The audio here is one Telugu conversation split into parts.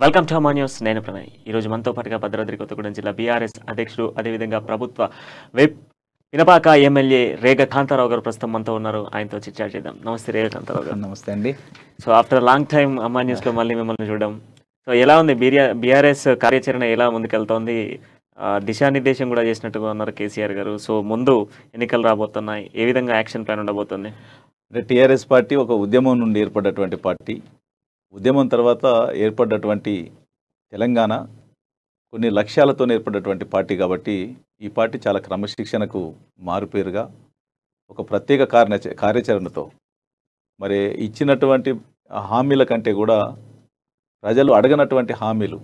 Welcome to Ama news. నేను ప్రణయ్. ఈరోజు మనతో పాటుగా భద్రాద్రి కొత్తగూడెం జిల్లా బీఆర్ఎస్ అధ్యక్షుడు, అదేవిధంగా ప్రభుత్వ విప్ పినపాక ఎమ్మెల్యే రేగ కాంతారావు గారు ప్రస్తుతం మనతో ఉన్నారు. ఆయనతో చిట్చాట్ చేద్దాం. నమస్తే రేగ కాంతారావు గారు. నమస్తే అండి. సో ఆఫ్టర్ లాంగ్ టైమ్ అమా న్యూస్లో మళ్ళీ మిమ్మల్ని చూడడం. సో ఎలా ఉంది బీఆర్ఎస్ కార్యాచరణ, ఎలా ముందుకెళ్తోంది? దిశానిర్దేశం కూడా చేసినట్టుగా ఉన్నారు కేసీఆర్ గారు. సో ముందు ఎన్నికలు రాబోతున్నాయి, ఏ విధంగా యాక్షన్ ప్లాన్ ఉండబోతుంది? అంటే టీఆర్ఎస్ పార్టీ ఒక ఉద్యమం నుండి ఏర్పడ్డటువంటి పార్టీ. ఉద్యమం తర్వాత ఏర్పడ్డటువంటి తెలంగాణ కొన్ని లక్ష్యాలతో ఏర్పడ్డటువంటి పార్టీ కాబట్టి ఈ పార్టీ చాలా క్రమశిక్షణకు మారుపేరుగా ఒక ప్రత్యేక కార్యాచరణతో మరి ఇచ్చినటువంటి హామీల కంటే కూడా ప్రజలు అడగనటువంటి హామీలు,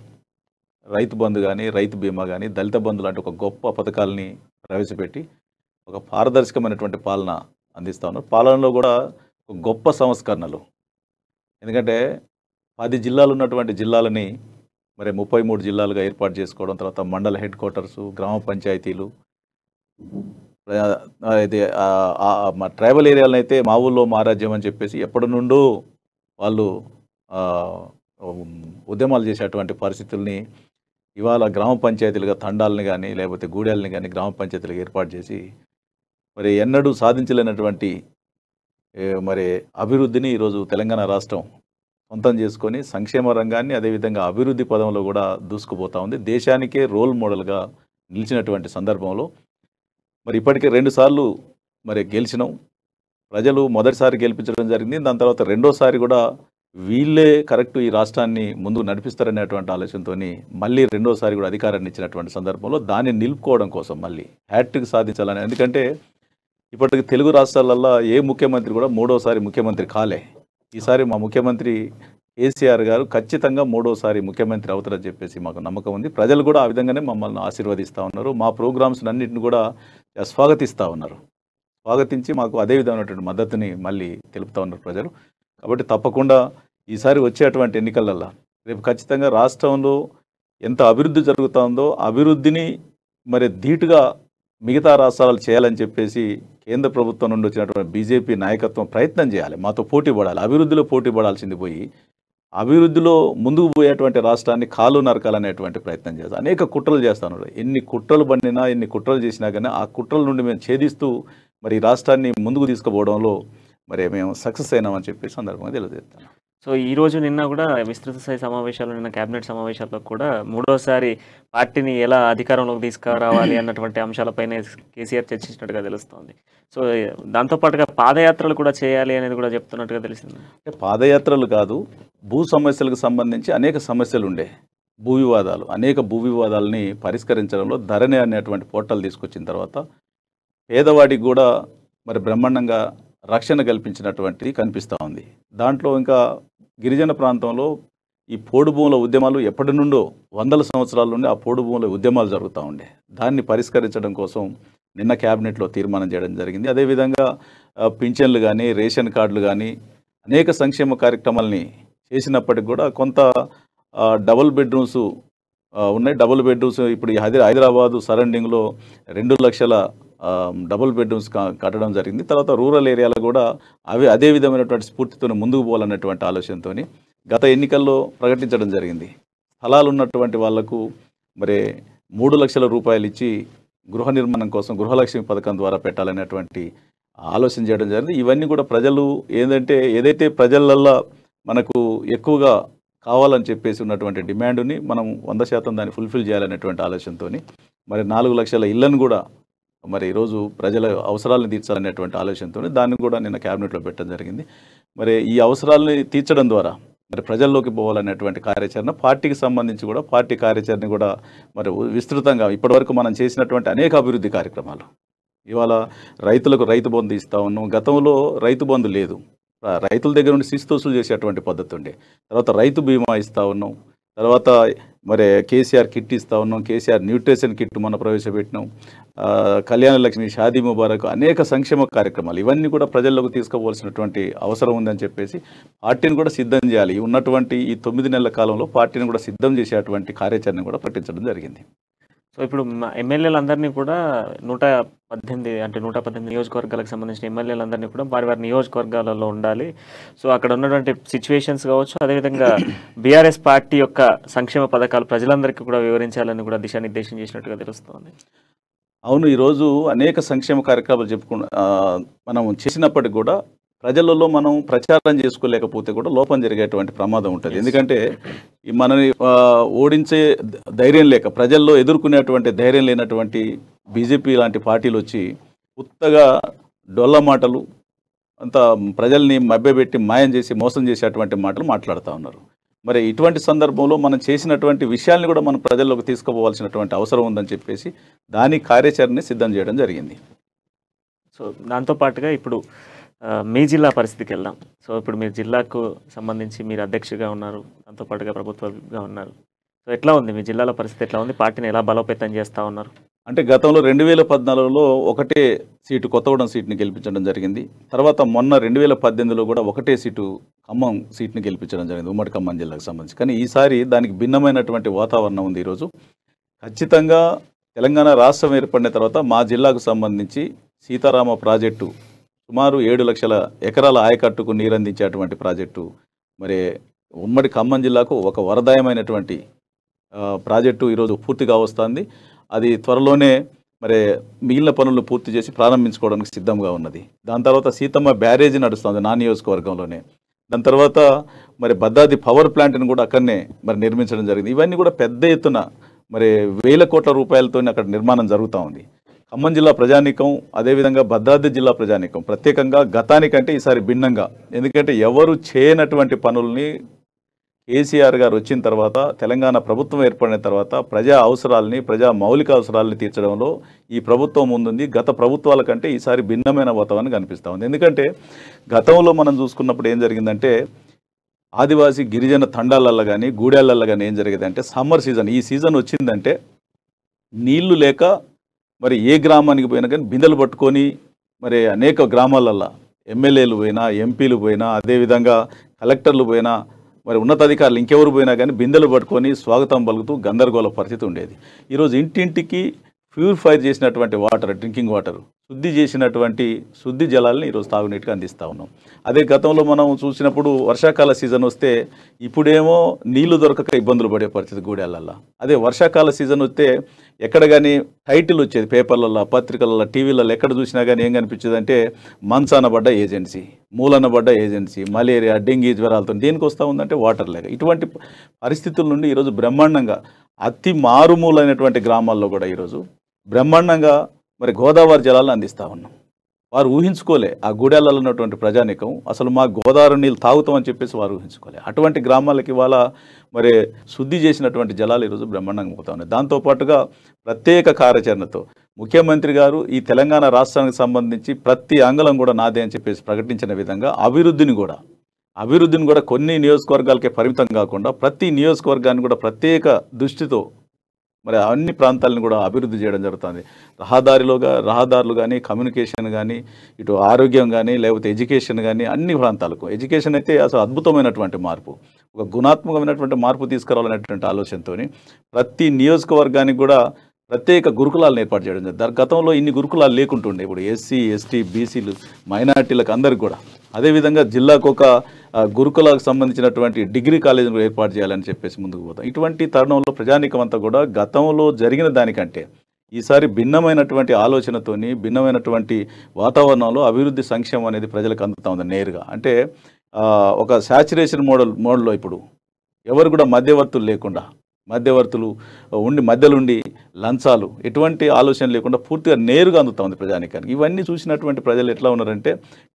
రైతు బంధు కానీ, రైతు బీమా కానీ, దళిత బంధు లాంటి ఒక గొప్ప పథకాలని ప్రవేశపెట్టి ఒక పారదర్శకమైనటువంటి పాలన అందిస్తూ ఉన్నారు. పాలనలో కూడా ఒక గొప్ప సంస్కరణలు. ఎందుకంటే 10 జిల్లాలు ఉన్నటువంటి జిల్లాలని మరి 33 జిల్లాలుగా ఏర్పాటు చేసుకోవడం, తర్వాత మండల హెడ్ క్వార్టర్సు, గ్రామ పంచాయతీలు, ఇది మా ట్రైబల్ ఏరియాలను అయితే మా ఊళ్ళో మా రాజ్యం అని చెప్పేసి ఎప్పటి నుండో వాళ్ళు ఉద్యమాలు చేసేటువంటి పరిస్థితుల్ని ఇవాళ గ్రామ పంచాయతీలుగా తండాలని కానీ లేకపోతే గూడెల్ని కానీ గ్రామ పంచాయతీలుగా ఏర్పాటు చేసి మరి ఎన్నడూ సాధించలేనటువంటి మరి అభివృద్ధిని ఈరోజు తెలంగాణ రాష్ట్రం సొంతం చేసుకొని సంక్షేమ రంగాన్ని అదేవిధంగా అభివృద్ధి పదంలో కూడా దూసుకుపోతూ ఉంది. దేశానికే రోల్ మోడల్గా నిలిచినటువంటి సందర్భంలో మరి ఇప్పటికే 2 సార్లు మరి గెలిచినాం. ప్రజలు మొదటిసారి గెలిపించడం జరిగింది. దాని తర్వాత రెండోసారి కూడా వీళ్ళే కరెక్ట్ ఈ రాష్ట్రాన్ని ముందుకు నడిపిస్తారనేటువంటి ఆలోచనతో మళ్ళీ రెండోసారి కూడా అధికారాన్ని ఇచ్చినటువంటి సందర్భంలో దాన్ని నిలుపుకోవడం కోసం మళ్ళీ హ్యాట్రిక్ సాధించాలని. ఎందుకంటే ఇప్పటికి తెలుగు రాష్ట్రాలల్లో ఏ ముఖ్యమంత్రి కూడా 3వసారి ముఖ్యమంత్రి కాలే. ఈసారి మా ముఖ్యమంత్రి కేసీఆర్ గారు ఖచ్చితంగా 3వసారి ముఖ్యమంత్రి అవుతారని చెప్పేసి మాకు నమ్మకం ఉంది. ప్రజలు కూడా ఆ విధంగానే మమ్మల్ని ఆశీర్వదిస్తూ ఉన్నారు. మా ప్రోగ్రామ్స్ అన్నింటిని కూడా స్వాగతిస్తూ ఉన్నారు. స్వాగతించి మాకు అదే విధమైనటువంటి మద్దతుని మళ్ళీ తెలుపుతూ ఉన్నారు ప్రజలు. కాబట్టి తప్పకుండా ఈసారి వచ్చేటువంటి ఎన్నికలల్లో రేపు ఖచ్చితంగా రాష్ట్రంలో ఎంత అభివృద్ధి జరుగుతుందో అభివృద్ధిని మరి ధీటుగా మిగతా రాష్ట్రాలు చేయాలని చెప్పేసి కేంద్ర ప్రభుత్వం నుండి వచ్చినటువంటి బీజేపీ నాయకత్వం ప్రయత్నం చేయాలి. మాతో పోటీ పడాలి. అభివృద్ధిలో పోటీ పడాల్సింది పోయి అభివృద్ధిలో ముందుకు పోయేటువంటి రాష్ట్రాన్ని కాలు నరకాలనేటువంటి ప్రయత్నం చేస్తాం. అనేక కుట్రలు చేస్తాను. ఎన్ని కుట్రలు బండినా, ఎన్ని కుట్రలు చేసినా కానీ ఆ కుట్రల నుండి మేము ఛేదిస్తూ మరి రాష్ట్రాన్ని ముందుకు తీసుకుపోవడంలో మరి మేము సక్సెస్ అయినామని చెప్పి సందర్భంగా తెలియజేస్తాను. సో ఈరోజు నిన్న కూడా విస్తృత స్థాయి సమావేశాలు, నిన్న కేబినెట్ సమావేశాల్లో కూడా 3వసారి పార్టీని ఎలా అధికారంలోకి తీసుకురావాలి అన్నటువంటి అంశాలపైన కేసీఆర్ చర్చించినట్టుగా తెలుస్తోంది. సో దాంతోపాటుగా పాదయాత్రలు కూడా చేయాలి అనేది కూడా చెప్తున్నట్టుగా తెలిసింది. అంటే పాదయాత్రలు కాదు, భూ సమస్యలకు సంబంధించి అనేక సమస్యలు ఉండే, భూ వివాదాలు, అనేక భూ వివాదాలని పరిష్కరించడంలో ధరణి అనేటువంటి పోర్టల్ తీసుకొచ్చిన తర్వాత పేదవాడికి కూడా మరి బ్రహ్మాండంగా రక్షణ కల్పించినటువంటిది కనిపిస్తూ ఉంది. దాంట్లో ఇంకా గిరిజన ప్రాంతంలో ఈ పోడు భూముల ఉద్యమాలు ఎప్పటి నుండో 100 సంవత్సరాల నుండి ఆ పోడు భూముల ఉద్యమాలు జరుగుతూ ఉండే, దాన్ని పరిష్కరించడం కోసం నిన్న క్యాబినెట్లో తీర్మానం చేయడం జరిగింది. అదేవిధంగా పింఛన్లు కానీ, రేషన్ కార్డులు కానీ అనేక సంక్షేమ కార్యక్రమాలని చేసినప్పటికి కూడా కొంత డబుల్ బెడ్రూమ్స్ ఉన్నాయి. డబుల్ బెడ్రూమ్స్ ఇప్పుడు హైదరాబాదు సరౌండింగ్లో 2 లక్షల డబుల్ బెడ్రూమ్స్ కట్టడం జరిగింది. తర్వాత రూరల్ ఏరియాలో కూడా అదే విధమైనటువంటి స్ఫూర్తితో ముందుకు పోవాలన్నటువంటి ఆలోచనతో గత ఎన్నికల్లో ప్రకటించడం జరిగింది. స్థలాలు ఉన్నటువంటి వాళ్లకు మరి 3 లక్షల రూపాయలు ఇచ్చి గృహ నిర్మాణం కోసం గృహలక్ష్మి పథకం ద్వారా పెట్టాలనేటువంటి ఆలోచన చేయడం జరిగింది. ఇవన్నీ కూడా ప్రజలు ఏదైతే ప్రజలల్లో మనకు ఎక్కువగా కావాలని చెప్పేసి ఉన్నటువంటి డిమాండ్ని మనం 100% దాన్ని ఫుల్ఫిల్ చేయాలనేటువంటి ఆలోచనతో మరి 4 లక్షల ఇళ్లను కూడా మరి ఈరోజు ప్రజల అవసరాలను తీర్చాలనేటువంటి ఆలోచనతో దాన్ని కూడా నిన్న క్యాబినెట్లో పెట్టడం జరిగింది. మరి ఈ అవసరాలని తీర్చడం ద్వారా మరి ప్రజల్లోకి పోవాలనేటువంటి కార్యాచరణ, పార్టీకి సంబంధించి కూడా పార్టీ కార్యాచరణ కూడా మరి విస్తృతంగా ఇప్పటివరకు మనం చేసినటువంటి అనేక అభివృద్ధి కార్యక్రమాలు. ఇవాళ రైతులకు రైతు బంధు ఇస్తూ ఉన్నాం. గతంలో రైతు బంధు లేదు. రైతుల దగ్గర నుండి శిస్తోసులు చేసేటువంటి పద్ధతి ఉండే. తర్వాత రైతు బీమా ఇస్తూ ఉన్నాం. తర్వాత మరి కేసీఆర్ కిట్ ఇస్తూ ఉన్నాం. కేసీఆర్ న్యూట్రిషన్ కిట్ మనం ప్రవేశపెట్టినాం. కళ్యాణ లక్ష్మి, షాదీ ముబారక్, అనేక సంక్షేమ కార్యక్రమాలు ఇవన్నీ కూడా ప్రజల్లోకి తీసుకోవాల్సినటువంటి అవసరం ఉందని చెప్పేసి పార్టీని కూడా సిద్ధం చేయాలి. ఉన్నటువంటి ఈ 9 నెలల కాలంలో పార్టీని కూడా సిద్ధం చేసేటువంటి కార్యాచరణ కూడా ప్రకటించడం జరిగింది. సో సో ఇప్పుడు ఎమ్మెల్యేలందరినీ కూడా 118 అంటే 118 నియోజకవర్గాలకు సంబంధించిన ఎమ్మెల్యేలందరినీ కూడా వారి వారి నియోజకవర్గాలలో ఉండాలి. సో అక్కడ ఉన్నటువంటి సిచ్యువేషన్స్ కావచ్చు, అదేవిధంగా బీఆర్ఎస్ పార్టీ యొక్క సంక్షేమ పథకాలు ప్రజలందరికీ కూడా వివరించాలని కూడా దిశానిర్దేశం చేసినట్టుగా తెలుస్తోంది. అవును, ఈరోజు అనేక సంక్షేమ కార్యక్రమాలు మనం చేసినప్పటికి కూడా ప్రజలలో మనం ప్రచారం చేసుకోలేకపోతే కూడా లోపం జరిగేటువంటి ప్రమాదం ఉంటుంది. ఎందుకంటే ఈ మనని ఓడించే ధైర్యం లేక, ప్రజల్లో ఎదుర్కొనేటువంటి ధైర్యం లేనటువంటి బీజేపీ లాంటి పార్టీలు వచ్చి ఉత్తగా డొల్ల మాటలు, అంత ప్రజల్ని మభ్యపెట్టి మాయం చేసి మోసం చేసేటువంటి మాటలు మాట్లాడుతూ ఉన్నారు. మరి ఇటువంటి సందర్భంలో మనం చేసినటువంటి విషయాల్ని కూడా మనం ప్రజల్లోకి తీసుకుపోవాల్సినటువంటి అవసరం ఉందని చెప్పేసి దాని కార్యాచరణని సిద్ధం చేయడం జరిగింది. సో దాంతో పాటుగా ఇప్పుడు మీ జిల్లా పరిస్థితికి వెళ్దాం. సో ఇప్పుడు మీరు జిల్లాకు సంబంధించి మీరు అధ్యక్షుడిగా ఉన్నారు, దాంతో పాటుగా ప్రభుత్వంగా ఉన్నారు. సో ఎట్లా ఉంది మీ జిల్లాల పరిస్థితి, ఎట్లా ఉంది? పార్టీని ఎలా బలోపేతం చేస్తూ ఉన్నారు? అంటే గతంలో 2014లో ఒకటే సీటు కొత్తగూడెం సీట్ని గెలిపించడం జరిగింది. తర్వాత మొన్న 2018లో కూడా ఒకటే సీటు ఖమ్మం సీట్ని గెలిపించడం జరిగింది, ఉమ్మడి ఖమ్మం జిల్లాకు సంబంధించి. కానీ ఈసారి దానికి భిన్నమైనటువంటి వాతావరణం ఉంది. ఈరోజు ఖచ్చితంగా తెలంగాణ రాష్ట్రం ఏర్పడిన తర్వాత మా జిల్లాకు సంబంధించి సీతారామ ప్రాజెక్టు సుమారు 7 లక్షల ఎకరాల ఆయకట్టుకు నీరందించేటువంటి ప్రాజెక్టు, మరి ఉమ్మడి ఖమ్మం జిల్లాకు ఒక వరదాయమైనటువంటి ప్రాజెక్టు ఈరోజు పూర్తిగా వస్తుంది. అది త్వరలోనే మరి మిగిలిన పనులు పూర్తి చేసి ప్రారంభించుకోవడానికి సిద్ధంగా ఉన్నది. దాని తర్వాత సీతమ్మ బ్యారేజీ నడుస్తుంది నా నియోజకవర్గంలోనే. దాని తర్వాత మరి భద్రాద్రి పవర్ ప్లాంట్ని కూడా అక్కడనే మరి నిర్మించడం జరిగింది. ఇవన్నీ కూడా పెద్ద ఎత్తున మరి 1000 కోట్ల రూపాయలతో అక్కడ నిర్మాణం జరుగుతూ ఉంది. ఖమ్మం జిల్లా ప్రజానీకం, అదేవిధంగా భద్రాద్రి జిల్లా ప్రజానీకం ప్రత్యేకంగా గతానికంటే ఈసారి భిన్నంగా, ఎందుకంటే ఎవరు చేయనటువంటి పనుల్ని కేసీఆర్ గారు వచ్చిన తర్వాత, తెలంగాణ ప్రభుత్వం ఏర్పడిన తర్వాత ప్రజా అవసరాలని, ప్రజా మౌలిక అవసరాలని తీర్చడంలో ఈ ప్రభుత్వం ముందుంది. గత ప్రభుత్వాల కంటే ఈసారి భిన్నమైన వాతావరణం కనిపిస్తూ ఉంది. ఎందుకంటే గతంలో మనం చూసుకున్నప్పుడు ఏం జరిగిందంటే ఆదివాసీ గిరిజన తండాలల్లో కానీ గూడెళ్ళల్లో కానీ ఏం జరిగేదంటే సమ్మర్ సీజన్, ఈ సీజన్ వచ్చిందంటే నీళ్లు లేక మరి ఏ గ్రామానికి పోయినా కానీ బిందెలు పట్టుకొని మరి అనేక గ్రామాలల్లో ఎమ్మెల్యేలు పోయినా, ఎంపీలు పోయినా, అదేవిధంగా కలెక్టర్లు పోయినా, మరి ఉన్నతాధికారులు ఇంకెవరు పోయినా కానీ బిందెలు పట్టుకొని స్వాగతం పలుకుతూ గందరగోళ పరిస్థితి ఉండేది. ఈరోజు ఇంటింటికి ప్యూరిఫైర్ చేసినటువంటి వాటర్, డ్రింకింగ్ వాటర్, శుద్ధి చేసినటువంటి శుద్ధి జలాలని ఈరోజు తాగునీటికి అందిస్తూ ఉన్నాం. అదే గతంలో మనం చూసినప్పుడు వర్షాకాల సీజన్ వస్తే ఇప్పుడేమో నీళ్లు దొరకక ఇబ్బందులు పడే పరిస్థితి గూడెళ్ళల్లో. అదే వర్షాకాల సీజన్ వస్తే ఎక్కడ కానీ టైటిల్ వచ్చేది పేపర్లలో, పత్రికలలో, టీవీలలో ఎక్కడ చూసినా కానీ ఏం కనిపించేది అంటే మంచానబడ్డ ఏజెన్సీ, మూలనబడ్డ ఏజెన్సీ, మలేరియా, డెంగీ జ్వరాలతో. దేనికి వస్తూ ఉందంటే వాటర్ లేక. ఇటువంటి పరిస్థితుల నుండి ఈరోజు బ్రహ్మాండంగా అతి మారుమూలైనటువంటి గ్రామాల్లో కూడా ఈరోజు బ్రహ్మాండంగా మరి గోదావరి జలాలను అందిస్తూ ఉన్నాం. వారు ఊహించుకోలే, ఆ గూడెలలో ఉన్నటువంటి ప్రజానీకం అసలు మా గోదావరి నీళ్ళు తాగుతామని చెప్పేసి వారు ఊహించుకోలే. అటువంటి గ్రామాలకి ఇవాళ మరి శుద్ధి చేసినటువంటి జలాలు ఈరోజు బ్రహ్మాండంగా పోతా ఉన్నాయి. దాంతోపాటుగా ప్రత్యేక కార్యాచరణతో ముఖ్యమంత్రి గారు ఈ తెలంగాణ రాష్ట్రానికి సంబంధించి ప్రతి అంగళం కూడా నాదే అని చెప్పేసి ప్రకటించిన విధంగా అభివృద్ధిని కూడా కొన్ని నియోజకవర్గాలకే పరిమితం కాకుండా ప్రతి నియోజకవర్గాన్ని కూడా ప్రత్యేక దృష్టితో మరి అన్ని ప్రాంతాలను కూడా అభివృద్ధి చేయడం జరుగుతుంది. రహదారులు కానీ, కమ్యూనికేషన్ కానీ, ఇటు ఆరోగ్యం కానీ, లేకపోతే ఎడ్యుకేషన్ కానీ, అన్ని ప్రాంతాలకు. ఎడ్యుకేషన్ అయితే అసలు అద్భుతమైనటువంటి మార్పు, ఒక గుణాత్మకమైనటువంటి మార్పు తీసుకురావాలనేటువంటి ఆలోచనతో ప్రతి నియోజకవర్గానికి కూడా ప్రత్యేక గురుకులాలను ఏర్పాటు చేయడం జరిగింది. గతంలో ఇన్ని గురుకులాలు లేకుంటుండే. ఇప్పుడు ఎస్సీ, ఎస్టీ, బీసీలు, మైనార్టీలకు అందరికి కూడా అదేవిధంగా జిల్లాకు ఒక గురుకులకు సంబంధించినటువంటి డిగ్రీ కాలేజీలు ఏర్పాటు చేయాలని చెప్పేసి ముందుకు పోతాం. ఇటువంటి తరుణంలో ప్రజానీకం అంతా కూడా గతంలో జరిగిన దానికంటే ఈసారి భిన్నమైనటువంటి ఆలోచనతోని, భిన్నమైనటువంటి వాతావరణంలో అభివృద్ధి సంక్షేమం అనేది ప్రజలకు అందుతూ ఉంది నేరుగా. అంటే ఒక శాచురేషన్ మోడల్లో ఇప్పుడు ఎవరు కూడా మధ్యవర్తులు లేకుండా, మధ్యలుండి లంచాలు ఎటువంటి ఆలోచన లేకుండా పూర్తిగా నేరుగా అందుతూ ఉంది ప్రజానీకానికి. ఇవన్నీ చూసినటువంటి ప్రజలు ఎట్లా ఉన్నారంటే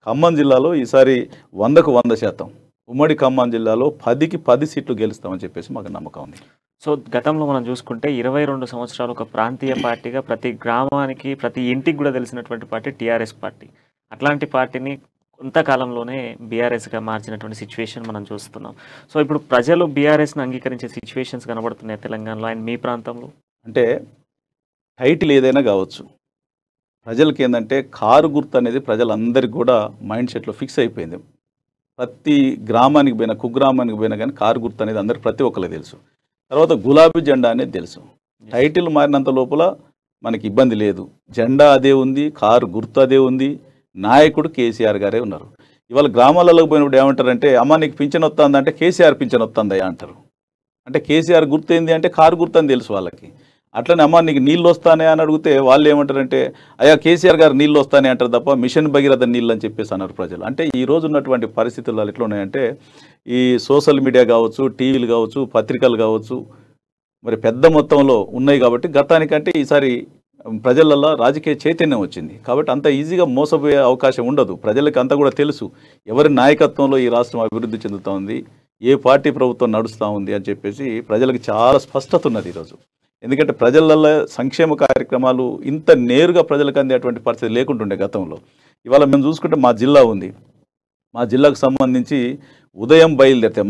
ఖమ్మం జిల్లాలో ఈసారి 100కు 100% ఉమ్మడి ఖమ్మం జిల్లాలో 10కి 10 సీట్లు గెలుస్తామని చెప్పేసి మాకు నమ్మకం ఉంది. సో గతంలో మనం చూసుకుంటే 22 సంవత్సరాలు ఒక ప్రాంతీయ పార్టీగా ప్రతి గ్రామానికి, ప్రతి ఇంటికి కూడా తెలిసినటువంటి పార్టీ టీఆర్ఎస్ పార్టీ. అట్లాంటి పార్టీని కొంతకాలంలోనే బీఆర్ఎస్గా మార్చినటువంటి సిచ్యువేషన్ మనం చూస్తున్నాం. సో ఇప్పుడు ప్రజలు బీఆర్ఎస్ని అంగీకరించే సిచ్యువేషన్స్ కనబడుతున్నాయి తెలంగాణలో అండ్ మీ ప్రాంతంలో. అంటే టైటిల్ ఏదైనా కావచ్చు, ప్రజలకి ఏంటంటే కారు గుర్తు అనేది ప్రజలందరికీ కూడా మైండ్ సెట్లో ఫిక్స్ అయిపోయింది. ప్రతి గ్రామానికి పోయినా, కుగ్రామానికి పోయినా కానీ కారు గుర్తు అనేది అందరికి ప్రతి ఒక్కరికి తెలుసు. తర్వాత గులాబీ జెండా అనేది తెలుసు. టైటిల్ మారినంత లోపల మనకి ఇబ్బంది లేదు. జెండా అదే ఉంది, కారు గుర్తు అదే ఉంది, నాయకుడు కేసీఆర్ గారే ఉన్నారు. ఇవాళ గ్రామాలలోకి పోయినప్పుడు ఏమంటారంటే, అమ్మ నీకు పింఛన్ వస్తుందంటే కేసీఆర్ పింఛన్ వస్తుందయ్యా అంటారు. అంటే కేసీఆర్ గుర్తు ఏంది అంటే కారు గుర్తు అని తెలుసు వాళ్ళకి. అట్లనే అమ్మ నీకు నీళ్ళు వస్తానే అని అడిగితే వాళ్ళు ఏమంటారంటే అయ్యా కేసీఆర్ గారు నీళ్ళు వస్తానే అంటారు తప్ప మిషన్ భగీరథ నీళ్ళు అని చెప్పేసి అన్నారు ప్రజలు. అంటే ఈ రోజు ఉన్నటువంటి పరిస్థితులు ఎట్లా ఉన్నాయంటే, ఈ సోషల్ మీడియా కావచ్చు, టీవీలు కావచ్చు, పత్రికలు కావచ్చు, మరి పెద్ద మొత్తంలో ఉన్నాయి కాబట్టి గతానికంటే ఈసారి ప్రజలలో రాజకీయ చైతన్యం వచ్చింది. కాబట్టి అంత ఈజీగా మోసపోయే అవకాశం ఉండదు. ప్రజలకు అంతా కూడా తెలుసు ఎవరి నాయకత్వంలో ఈ రాష్ట్రం అభివృద్ధి చెందుతోంది, ఏ పార్టీ ప్రభుత్వం నడుస్తూ ఉంది అని చెప్పేసి ప్రజలకు చాలా స్పష్టత ఉన్నది ఈరోజు. ఎందుకంటే ప్రజలలో సంక్షేమ కార్యక్రమాలు ఇంత నేరుగా ప్రజలకు అందేటువంటి పరిస్థితి లేకుంటుండే గతంలో. ఇవాళ మేము చూసుకుంటే మా జిల్లా ఉంది. మా జిల్లాకు సంబంధించి ఉదయం బయలుదేరితే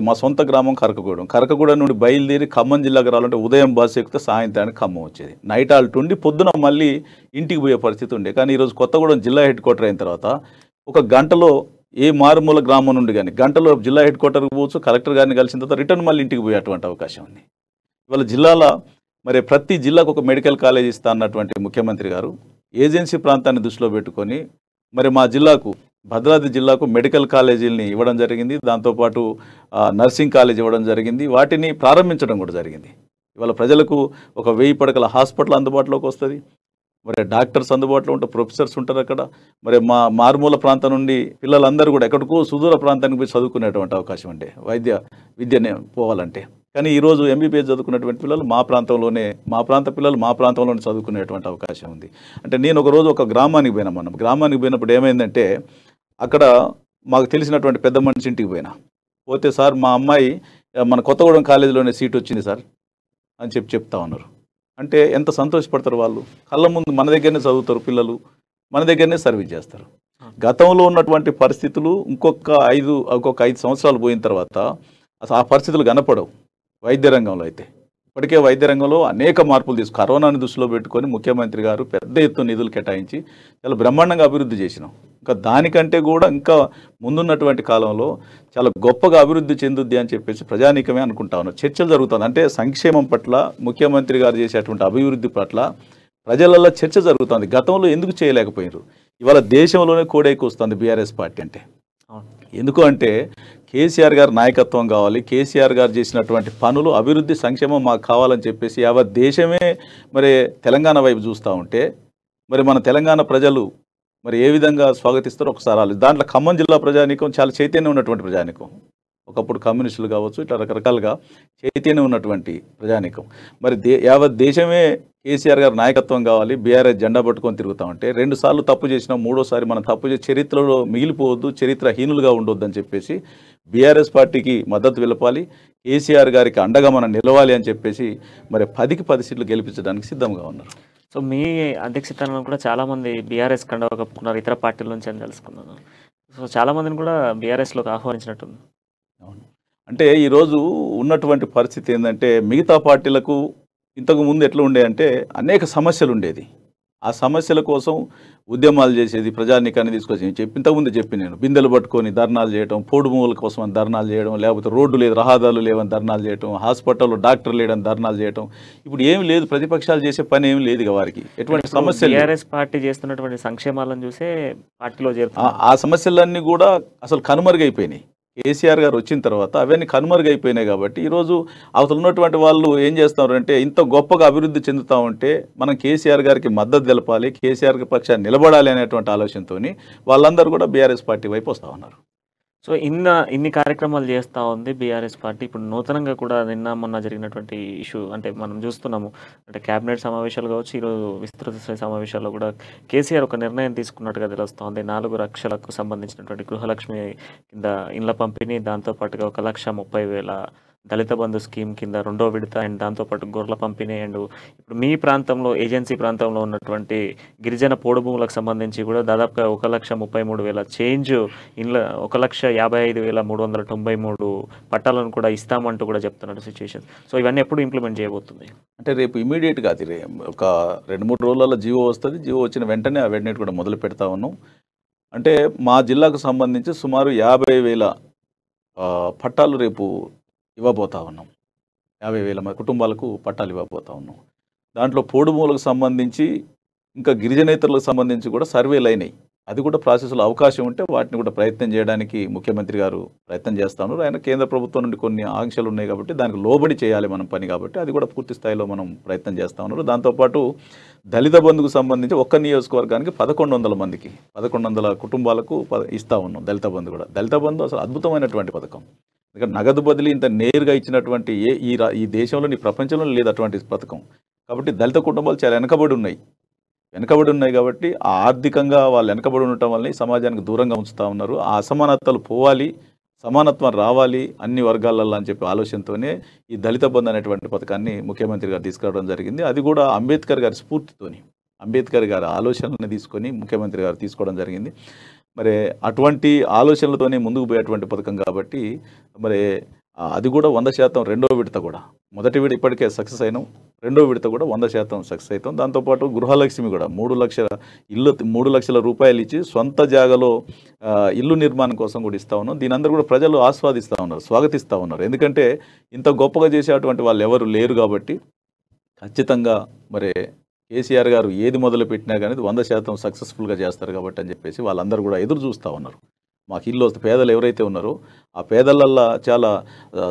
మా సొంత గ్రామం కరకగూడెం నుండి బయలుదేరి ఖమ్మం జిల్లాకు రావాలంటే ఉదయం బస్సు ఎక్కితే సాయంత్రానికి ఖమ్మం వచ్చేది. నైట్ హాల్ట్ ఉండి పొద్దున మళ్ళీ ఇంటికి పోయే పరిస్థితి ఉండే. కానీ ఈరోజు కొత్తగూడెం జిల్లా హెడ్ క్వార్టర్ అయిన తర్వాత ఒక గంటలో ఏ మారుమూల గ్రామం నుండి కానీ గంటలో జిల్లా హెడ్ క్వార్టర్కి పోవచ్చు, కలెక్టర్ గారిని కలిసిన తర్వాత రిటర్న్ మళ్ళీ ఇంటికి పోయేటువంటి అవకాశం ఉంది. ఇవాళ జిల్లాలో మరి ప్రతి జిల్లాకు ఒక మెడికల్ కాలేజ్ ఇస్తా అన్నటువంటి ముఖ్యమంత్రి గారు ఏజెన్సీ ప్రాంతాన్ని దృష్టిలో పెట్టుకొని మరి మా జిల్లాకు భద్రాద్రి జిల్లాకు మెడికల్ కాలేజీలని ఇవ్వడం జరిగింది. దాంతోపాటు నర్సింగ్ కాలేజ్ ఇవ్వడం జరిగింది. వాటిని ప్రారంభించడం కూడా జరిగింది. ఇవాళ ప్రజలకు ఒక 1000 పడకల హాస్పిటల్ అందుబాటులోకి వస్తుంది. మరి డాక్టర్స్ అందుబాటులో ఉంటారు, ప్రొఫెసర్స్ ఉంటారు అక్కడ. మరి మారుమూల ప్రాంతం నుండి పిల్లలందరూ కూడా ఎక్కడికో సుదూర ప్రాంతానికి పోయి చదువుకునేటువంటి అవకాశం ఉండే విద్యనే పోవాలంటే. కానీ ఈరోజు ఎంబీబీఎస్ చదువుకున్నటువంటి పిల్లలు మా ప్రాంత పిల్లలు మా ప్రాంతంలోనే చదువుకునేటువంటి అవకాశం ఉంది. అంటే నేను ఒకరోజు ఒక గ్రామానికి పోయినా, మనం గ్రామానికి పోయినప్పుడు ఏమైందంటే అక్కడ మాకు తెలిసినటువంటి పెద్ద మనిషి ఇంటికి పోతే సార్ మా అమ్మాయి మన కొత్తగూడెం కాలేజీలోనే సీట్ వచ్చింది సార్ అని చెప్తా ఉన్నారు. అంటే ఎంత సంతోషపడతారు వాళ్ళు. కళ్ళ ముందు మన దగ్గరనే చదువుతారు పిల్లలు, మన దగ్గరనే సర్వీస్ చేస్తారు. గతంలో ఉన్నటువంటి పరిస్థితులు ఇంకొక 5 సంవత్సరాలు పోయిన తర్వాత అసలు ఆ పరిస్థితులు కనపడవు. వైద్య రంగంలో అయితే ఇప్పటికే వైద్య రంగంలో అనేక మార్పులు కరోనాని దృష్టిలో పెట్టుకొని ముఖ్యమంత్రి గారు పెద్ద ఎత్తున నిధులు కేటాయించి చాలా బ్రహ్మాండంగా అభివృద్ధి చేసినాం. ఇంకా దానికంటే కూడా ఇంకా ముందున్నటువంటి కాలంలో చాలా గొప్పగా అభివృద్ధి చెందుద్ది అని చెప్పేసి ప్రజానీకమే అనుకుంటా ఉన్నారు. చర్చలు జరుగుతుంది. అంటే సంక్షేమం పట్ల ముఖ్యమంత్రి గారు చేసేటువంటి అభివృద్ధి పట్ల ప్రజలలో చర్చ జరుగుతుంది. గతంలో ఎందుకు చేయలేకపోయారు? ఇవాళ దేశంలోనే కోడైకి వస్తుంది బీఆర్ఎస్ పార్టీ అంటే. ఎందుకు అంటే కేసీఆర్ గారు నాయకత్వం కావాలి, కేసీఆర్ గారు చేసినటువంటి పనులు అభివృద్ధి సంక్షేమం మాకు కావాలని చెప్పేసి యావత్ దేశమే మరి తెలంగాణ వైపు చూస్తూ ఉంటే మరి మన తెలంగాణ ప్రజలు మరి ఏ విధంగా స్వాగతిస్తారో ఒకసారి దాంట్లో ఖమ్మం జిల్లా ప్రజానీకం చాలా చైతన్యం ఉన్నటువంటి ప్రజానీకం. ఒకప్పుడు కమ్యూనిస్టులు కావచ్చు, ఇట్లా రకరకాలుగా చైతన్యం ఉన్నటువంటి ప్రజానీకం. మరి యావత్ దేశమే కేసీఆర్ గారు నాయకత్వం కావాలి, బీఆర్ఎస్ జెండా పట్టుకొని తిరుగుతా ఉంటే 2 సార్లు తప్పు చేసినా 3ఓసారి మనం తప్పు చేసి చరిత్రలో మిగిలిపోవద్దు, చరిత్రహీనులుగా ఉండొద్దు అని చెప్పేసి బీఆర్ఎస్ పార్టీకి మద్దతు తెలపాలి, కేసీఆర్ గారికి అండగా మనం నిలవాలి అని చెప్పేసి మరి 10కి 10 సీట్లు గెలిపించడానికి సిద్ధంగా ఉన్నారు. సో మీ అధ్యక్షతను కూడా చాలామంది బీఆర్ఎస్ కండవ కప్పుకున్నారు ఇతర పార్టీల నుంచి అని తెలుసుకున్నాను. సో చాలామందిని కూడా బీఆర్ఎస్లోకి ఆహ్వానించినట్టుంది. అవును. అంటే ఈరోజు ఉన్నటువంటి పరిస్థితి ఏంటంటే మిగతా పార్టీలకు ఇంతకు ముందు ఎట్లా ఉండే అంటే అనేక సమస్యలు ఉండేది. ఆ సమస్యల కోసం ఉద్యమాలు చేసేది, ప్రజానీకాన్ని తీసుకొచ్చి ఇంతకుముందు నేను బిందెలు పట్టుకొని ధర్నాలు చేయడం, పోడు భూముల కోసం అని ధర్నాలు చేయడం, లేకపోతే రోడ్డు లేదు రహదారులు లేవని ధర్నాలు చేయడం, హాస్పిటల్లో డాక్టర్ లేడని ధర్నాలు చేయడం. ఇప్పుడు ఏమి లేదు, ప్రతిపక్షాలు చేసే పని ఏమి లేదు వారికి. ఎటువంటి సమస్యలు బీఆర్ఎస్ పార్టీ చేస్తున్నటువంటి సంక్షేమాలను చూసే పార్టీలో చేరుతున్నారు. ఆ సమస్యలన్నీ కూడా అసలు కనుమరుగైపోయినాయి. కేసీఆర్ గారు వచ్చిన తర్వాత అవన్నీ కనుమరుగైపోయినాయి. కాబట్టి ఈరోజు అవతల ఉన్నటువంటి వాళ్ళు ఏం చేస్తారంటే ఇంత గొప్పగా అభివృద్ధి చెందుతూ ఉంటే మనం కేసీఆర్ గారికి మద్దతు తెలపాలి, కేసీఆర్ పక్షాన్ని నిలబడాలి అనేటువంటి ఆలోచనతో వాళ్ళందరూ కూడా బీఆర్ఎస్ పార్టీ వైపు వస్తూ ఉన్నారు. సో ఇన్ని కార్యక్రమాలు చేస్తూ ఉంది బీఆర్ఎస్ పార్టీ. ఇప్పుడు నూతనంగా కూడా నిన్న మొన్న జరిగినటువంటి ఇష్యూ అంటే మనం చూస్తున్నాము, అంటే క్యాబినెట్ సమావేశాలు కావచ్చు, ఈరోజు విస్తృత స్థాయి సమావేశాల్లో కూడా కేసీఆర్ ఒక నిర్ణయం తీసుకున్నట్టుగా తెలుస్తోంది. 4 లక్షలకు సంబంధించినటువంటి గృహలక్ష్మి కింద ఇండ్ల పంపిణీ, దాంతోపాటుగా 1,30,000 దళిత బంధు స్కీమ్ కింద 2వ విడత, అండ్ దాంతోపాటు గొర్రెల పంపిణీ, అండ్ ఇప్పుడు మీ ప్రాంతంలో ఏజెన్సీ ప్రాంతంలో ఉన్నటువంటి గిరిజన పోడు భూములకు సంబంధించి కూడా దాదాపుగా 1,33,000 చేంజ్ ఇండ్ల 1,55,393 పట్టాలను కూడా ఇస్తామంటూ కూడా చెప్తున్నారు సిచ్యువేషన్. సో ఇవన్నీ ఎప్పుడు ఇంప్లిమెంట్ చేయబోతుంది? అంటే రేపు ఇమీడియట్గా అది ఒక 2-3 రోజులలో జీవో వస్తుంది. జీవో వచ్చిన వెంటనే ఆ వెంటనే కూడా మొదలు పెడతా ఉన్నాం. అంటే మా జిల్లాకు సంబంధించి సుమారు 50,000 పట్టాలు రేపు ఇవ్వబోతా ఉన్నాం. 50,000 కుటుంబాలకు పట్టాలు ఇవ్వబోతా ఉన్నాం. దాంట్లో పోడుమూలకు సంబంధించి ఇంకా గిరిజనేతరులకు సంబంధించి కూడా సర్వేలు అయినాయి. అది కూడా ప్రాసెస్లో అవకాశం ఉంటే వాటిని కూడా ప్రయత్నం చేయడానికి ముఖ్యమంత్రి గారు ప్రయత్నం చేస్తా ఉన్నారు. ఆయన కేంద్ర ప్రభుత్వం నుండి కొన్ని ఆంక్షలు ఉన్నాయి కాబట్టి దానికి లోబడి చేయాలి మనం పని కాబట్టి అది కూడా పూర్తి స్థాయిలో మనం ప్రయత్నం చేస్తూ ఉన్నారు. దాంతోపాటు దళిత బంధుకు సంబంధించి ఒక్క నియోజకవర్గానికి 1,100 మందికి 1,100 కుటుంబాలకు ఇస్తూ ఉన్నాం దళిత బంధు కూడా. దళిత బంధు అసలు అద్భుతమైనటువంటి పథకం. ఎందుకంటే నగదు బదిలీ ఇంత నేరుగా ఇచ్చినటువంటి ఈ దేశంలో ఈ ప్రపంచంలో లేదు అటువంటి పథకం. కాబట్టి దళిత కుటుంబాలు చాలా వెనకబడి ఉన్నాయి కాబట్టి ఆ ఆర్థికంగా వాళ్ళు వెనకబడి ఉండటం వల్ల ఈ సమాజానికి దూరంగా ఉంచుతూ ఉన్నారు. ఆ అసమానతలు పోవాలి, సమానత్వం రావాలి అన్ని వర్గాలలో అని చెప్పి ఆలోచనతోనే ఈ దళిత బంధు అనేటువంటి పథకాన్ని ముఖ్యమంత్రి గారు తీసుకురావడం జరిగింది. అది కూడా అంబేద్కర్ గారి స్ఫూర్తితోని, అంబేద్కర్ గారి ఆలోచనలను తీసుకొని ముఖ్యమంత్రి గారు తీసుకోవడం జరిగింది. మరి అటువంటి ఆలోచనలతోనే ముందుకు పోయేటువంటి పథకం కాబట్టి మరి అది కూడా 100% రెండో విడత కూడా, మొదటి విడత ఇప్పటికే సక్సెస్ అయినాం, రెండో విడత కూడా 100% సక్సెస్ అవుతాం. దాంతోపాటు గృహలక్ష్మి కూడా 3 లక్షల రూపాయలు ఇచ్చి సొంత జాగాలో ఇల్లు నిర్మాణం కోసం కూడా ఇస్తా ఉన్నాం. దీని అందరూ కూడా ప్రజలు ఆస్వాదిస్తూ ఉన్నారు, స్వాగతిస్తూ ఉన్నారు. ఎందుకంటే ఇంత గొప్పగా చేసేటువంటి వాళ్ళు ఎవరు లేరు కాబట్టి ఖచ్చితంగా మరి కేసీఆర్ గారు ఏది మొదలు పెట్టినా కానీ 100% సక్సెస్ఫుల్గా చేస్తారు కాబట్టి అని చెప్పేసి వాళ్ళందరూ కూడా ఎదురు చూస్తూ ఉన్నారు. మాకు ఇల్లు వస్తే పేదలు ఎవరైతే ఉన్నారో ఆ పేదలల్లో చాలా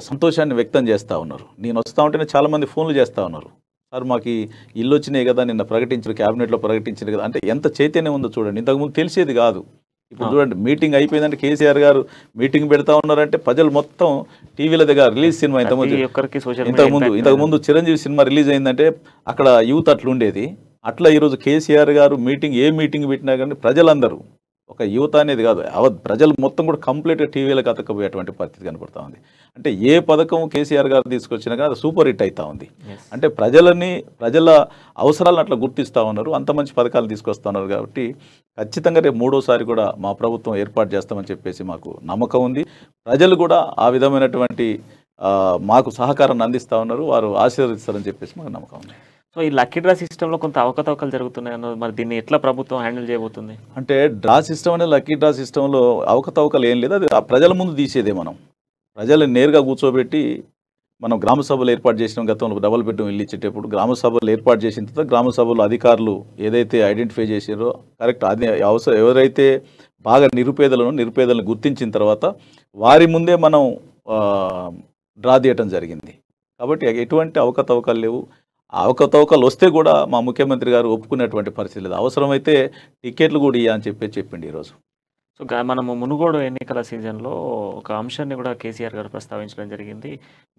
సంతోషాన్ని వ్యక్తం చేస్తూ ఉన్నారు. నేను వస్తూ ఉంటేనే చాలామంది ఫోన్లు చేస్తూ ఉన్నారు, సార్ మాకు ఇల్లు వచ్చినాయి కదా, నిన్న ప్రకటించారు, క్యాబినెట్లో ప్రకటించారు కదా. అంటే ఎంత చైతన్యం ఉందో చూడండి. ఇంతకుముందు తెలిసేది కాదు. ఇప్పుడు చూడండి, మీటింగ్ అయిపోయిందంటే కేసీఆర్ గారు మీటింగ్ పెడతా ఉన్నారంటే ప్రజలు మొత్తం టీవీల దగ్గర రిలీజ్ సినిమా ఇంతకుముందు చిరంజీవి సినిమా రిలీజ్ అయిందంటే అక్కడ యూత్ అట్లుండేది. అట్లా ఈరోజు కేసీఆర్ గారు ఏ మీటింగ్ పెట్టినా కానీ ప్రజలందరూ, ఒక యువత అనేది కాదు, ప్రజలు మొత్తం కూడా కంప్లీట్గా టీవీలకు అతకపోయేటువంటి పరిస్థితి కనపడతా ఉంది. అంటే ఏ పథకం కేసీఆర్ గారు తీసుకొచ్చినా కానీ అది సూపర్ హిట్ అవుతా ఉంది. అంటే ప్రజల అవసరాలను అట్లా గుర్తిస్తూ ఉన్నారు, అంత మంచి పథకాలు తీసుకొస్తా ఉన్నారు. కాబట్టి ఖచ్చితంగా రేపు మూడోసారి కూడా మా ప్రభుత్వం ఏర్పాటు చేస్తామని చెప్పేసి మాకు నమ్మకం ఉంది. ప్రజలు కూడా ఆ విధమైనటువంటి మాకు సహకారాన్ని అందిస్తూ ఉన్నారు, వారు ఆశీర్వదిస్తారని చెప్పేసి మాకు నమ్మకం ఉంది. సో ఈ లక్కీ డ్రా సిస్టంలో కొంత అవకతవకలు జరుగుతున్నాయి అన్నది, మరి దీన్ని ఎట్లా ప్రభుత్వం హ్యాండిల్ చేయబోతుంది? అంటే డ్రా సిస్టమ్ అనేది లక్కీ డ్రా సిస్టంలో అవకతవకలు ఏం లేదు, అది ప్రజల ముందు తీసేదే. మనం ప్రజలను నేరుగా కూర్చోబెట్టి మనం గ్రామ సభలు ఏర్పాటు చేసిన గతంలో డబుల్ బెడ్రూమ్ ఇల్లు ఇచ్చేటప్పుడు గ్రామ సభలు ఏర్పాటు చేసిన తర్వాత గ్రామ సభలో అధికారులు ఏదైతే ఐడెంటిఫై చేసారో కరెక్ట్, అది ఎవరైతే బాగా నిరుపేదలను గుర్తించిన తర్వాత వారి ముందే మనం డ్రా తీయటం జరిగింది. కాబట్టి ఎటువంటి అవకతవకలు లేవు. అవకతవకలు వస్తే కూడా మా ముఖ్యమంత్రి గారు ఒప్పుకునేటువంటి పరిస్థితి లేదు. అవసరమైతే టికెట్లు కూడా ఇయ్య అని చెప్పిండి ఈరోజు. సో మనము మునుగోడు ఎన్నికల సీజన్లో ఒక అంశాన్ని కూడా కేసీఆర్ గారు ప్రస్తావించడం జరిగింది.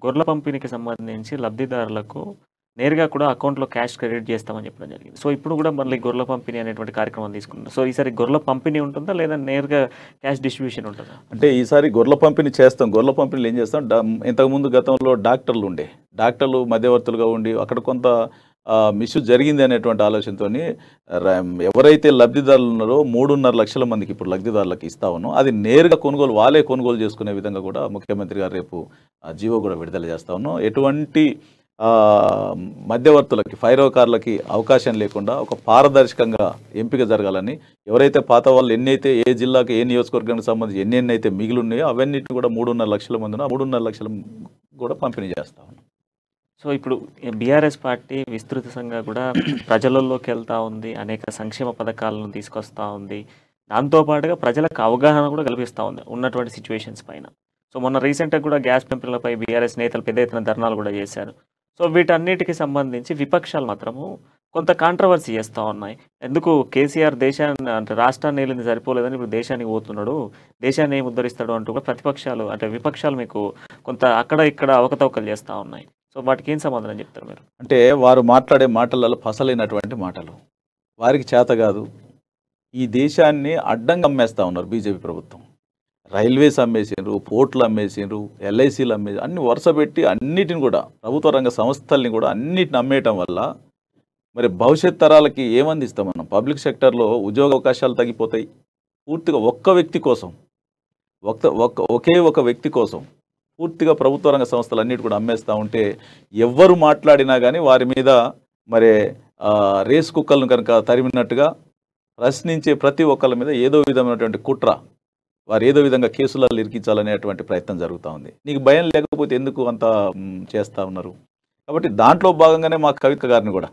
గొర్రెల పంపిణీకి సంబంధించి లబ్ధిదారులకు నేరుగా కూడా అకౌంట్లో క్యాష్ క్రెడిట్ చేస్తామని చెప్పడం జరిగింది. సో ఇప్పుడు కూడా మళ్ళీ గొర్రెల పంపిణీ అనేటువంటి కార్యక్రమం తీసుకున్నారు. సో ఈసారి గొర్రెల పంపిణీ ఉంటుందా లేదా నేరుగా క్యాష్ డిస్ట్రిబ్యూషన్ ఉంటుందా? అంటే ఈసారి గొర్రెల పంపిణీ చేస్తాం. గొర్రెల పంపిణీలు ఏం చేస్తాం, ఇంతకుముందు గతంలో డాక్టర్లు మధ్యవర్తులుగా ఉండి అక్కడ కొంత మిస్యూజ్ జరిగింది అనేటువంటి ఆలోచనతో ఎవరైతే లబ్ధిదారులు ఉన్నారో 3.5 లక్షల మందికి ఇప్పుడు లబ్ధిదారులకు ఇస్తా ఉన్నాం. అది నేరుగా వాళ్ళే కొనుగోలు చేసుకునే విధంగా కూడా ముఖ్యమంత్రి గారు రేపు జీవో కూడా విడుదల చేస్తా ఉన్నాం. ఎటువంటి మధ్యవర్తులకి, ఫైరోకార్లకి అవకాశం లేకుండా ఒక పారదర్శకంగా ఎంపిక జరగాలని, ఎవరైతే పాత వాళ్ళు ఎన్నైతే ఏ జిల్లాకి ఏ నియోజకవర్గానికి సంబంధించి ఎన్నైతే మిగిలి ఉన్నాయో అవన్నిటిని కూడా 3.5 లక్షల మంది 3.5 లక్షలు కూడా పంపిణీ చేస్తా ఉన్నాం. సో ఇప్పుడు బీఆర్ఎస్ పార్టీ విస్తృతంగా కూడా ప్రజలలోకి వెళ్తూ ఉంది, అనేక సంక్షేమ పథకాలను తీసుకొస్తూ ఉంది, దాంతోపాటుగా ప్రజలకు అవగాహన కూడా కల్పిస్తూ ఉంది ఉన్నటువంటి సిచ్యువేషన్స్ పైన. సో మొన్న రీసెంట్గా కూడా గ్యాస్ పెంపులపై బీఆర్ఎస్ నేతలు పెద్ద ఎత్తున ధర్నాలు కూడా చేశారు. సో వీటన్నిటికి సంబంధించి విపక్షాలు మాత్రము కొంత కాంట్రవర్సీ చేస్తూ ఉన్నాయి. ఎందుకు కేసీఆర్ దేశాన్ని అంటే రాష్ట్రాన్ని వెళ్ళింది సరిపోలేదని ఇప్పుడు దేశానికి పోతున్నాడు, దేశాన్ని ఏమి ఉద్ధరిస్తాడు అంటూ కూడా ప్రతిపక్షాలు అంటే విపక్షాలు మీకు కొంత అక్కడ ఇక్కడ అవకతవకలు చేస్తూ ఉన్నాయి. సో వాటికి ఏం సమాధానం చెప్తారు మీరు? అంటే వారు మాట్లాడే మాటలలో పసలైనటువంటి మాటలు, వారికి చేత కాదు. ఈ దేశాన్ని అడ్డంగా అమ్మేస్తూ ఉన్నారు బీజేపీ ప్రభుత్వం. రైల్వేస్ అమ్మేసిండ్రు, పోర్ట్లు అమ్మేసిండ్రు, ఎల్ఐసీలు అమ్మేసి అన్ని వరుస పెట్టి అన్నిటిని కూడా ప్రభుత్వ రంగ సంస్థల్ని కూడా అన్నిటిని అమ్మేయటం వల్ల మరి భవిష్యత్ తరాలకి ఏమందిస్తాం మనం? పబ్లిక్ సెక్టర్లో ఉద్యోగ అవకాశాలు తగ్గిపోతాయి. పూర్తిగా ఒకే ఒక వ్యక్తి కోసం పూర్తిగా ప్రభుత్వ రంగ సంస్థలు అన్నిటి కూడా అమ్మేస్తూ ఉంటే ఎవ్వరు మాట్లాడినా కానీ వారి మీద మరి రేస్ కుక్కలను కనుక తరిమినట్టుగా ప్రశ్నించే ప్రతి ఒక్కళ్ళ మీద ఏదో విధమైనటువంటి కుట్ర వారు ఏదో విధంగా కేసులలో ఇరికించాలనేటువంటి ప్రయత్నం జరుగుతూ ఉంది. నీకు భయం లేకపోతే ఎందుకు అంత చేస్తూ ఉన్నారు? కాబట్టి దాంట్లో భాగంగానే మా కవిత గారిని కూడా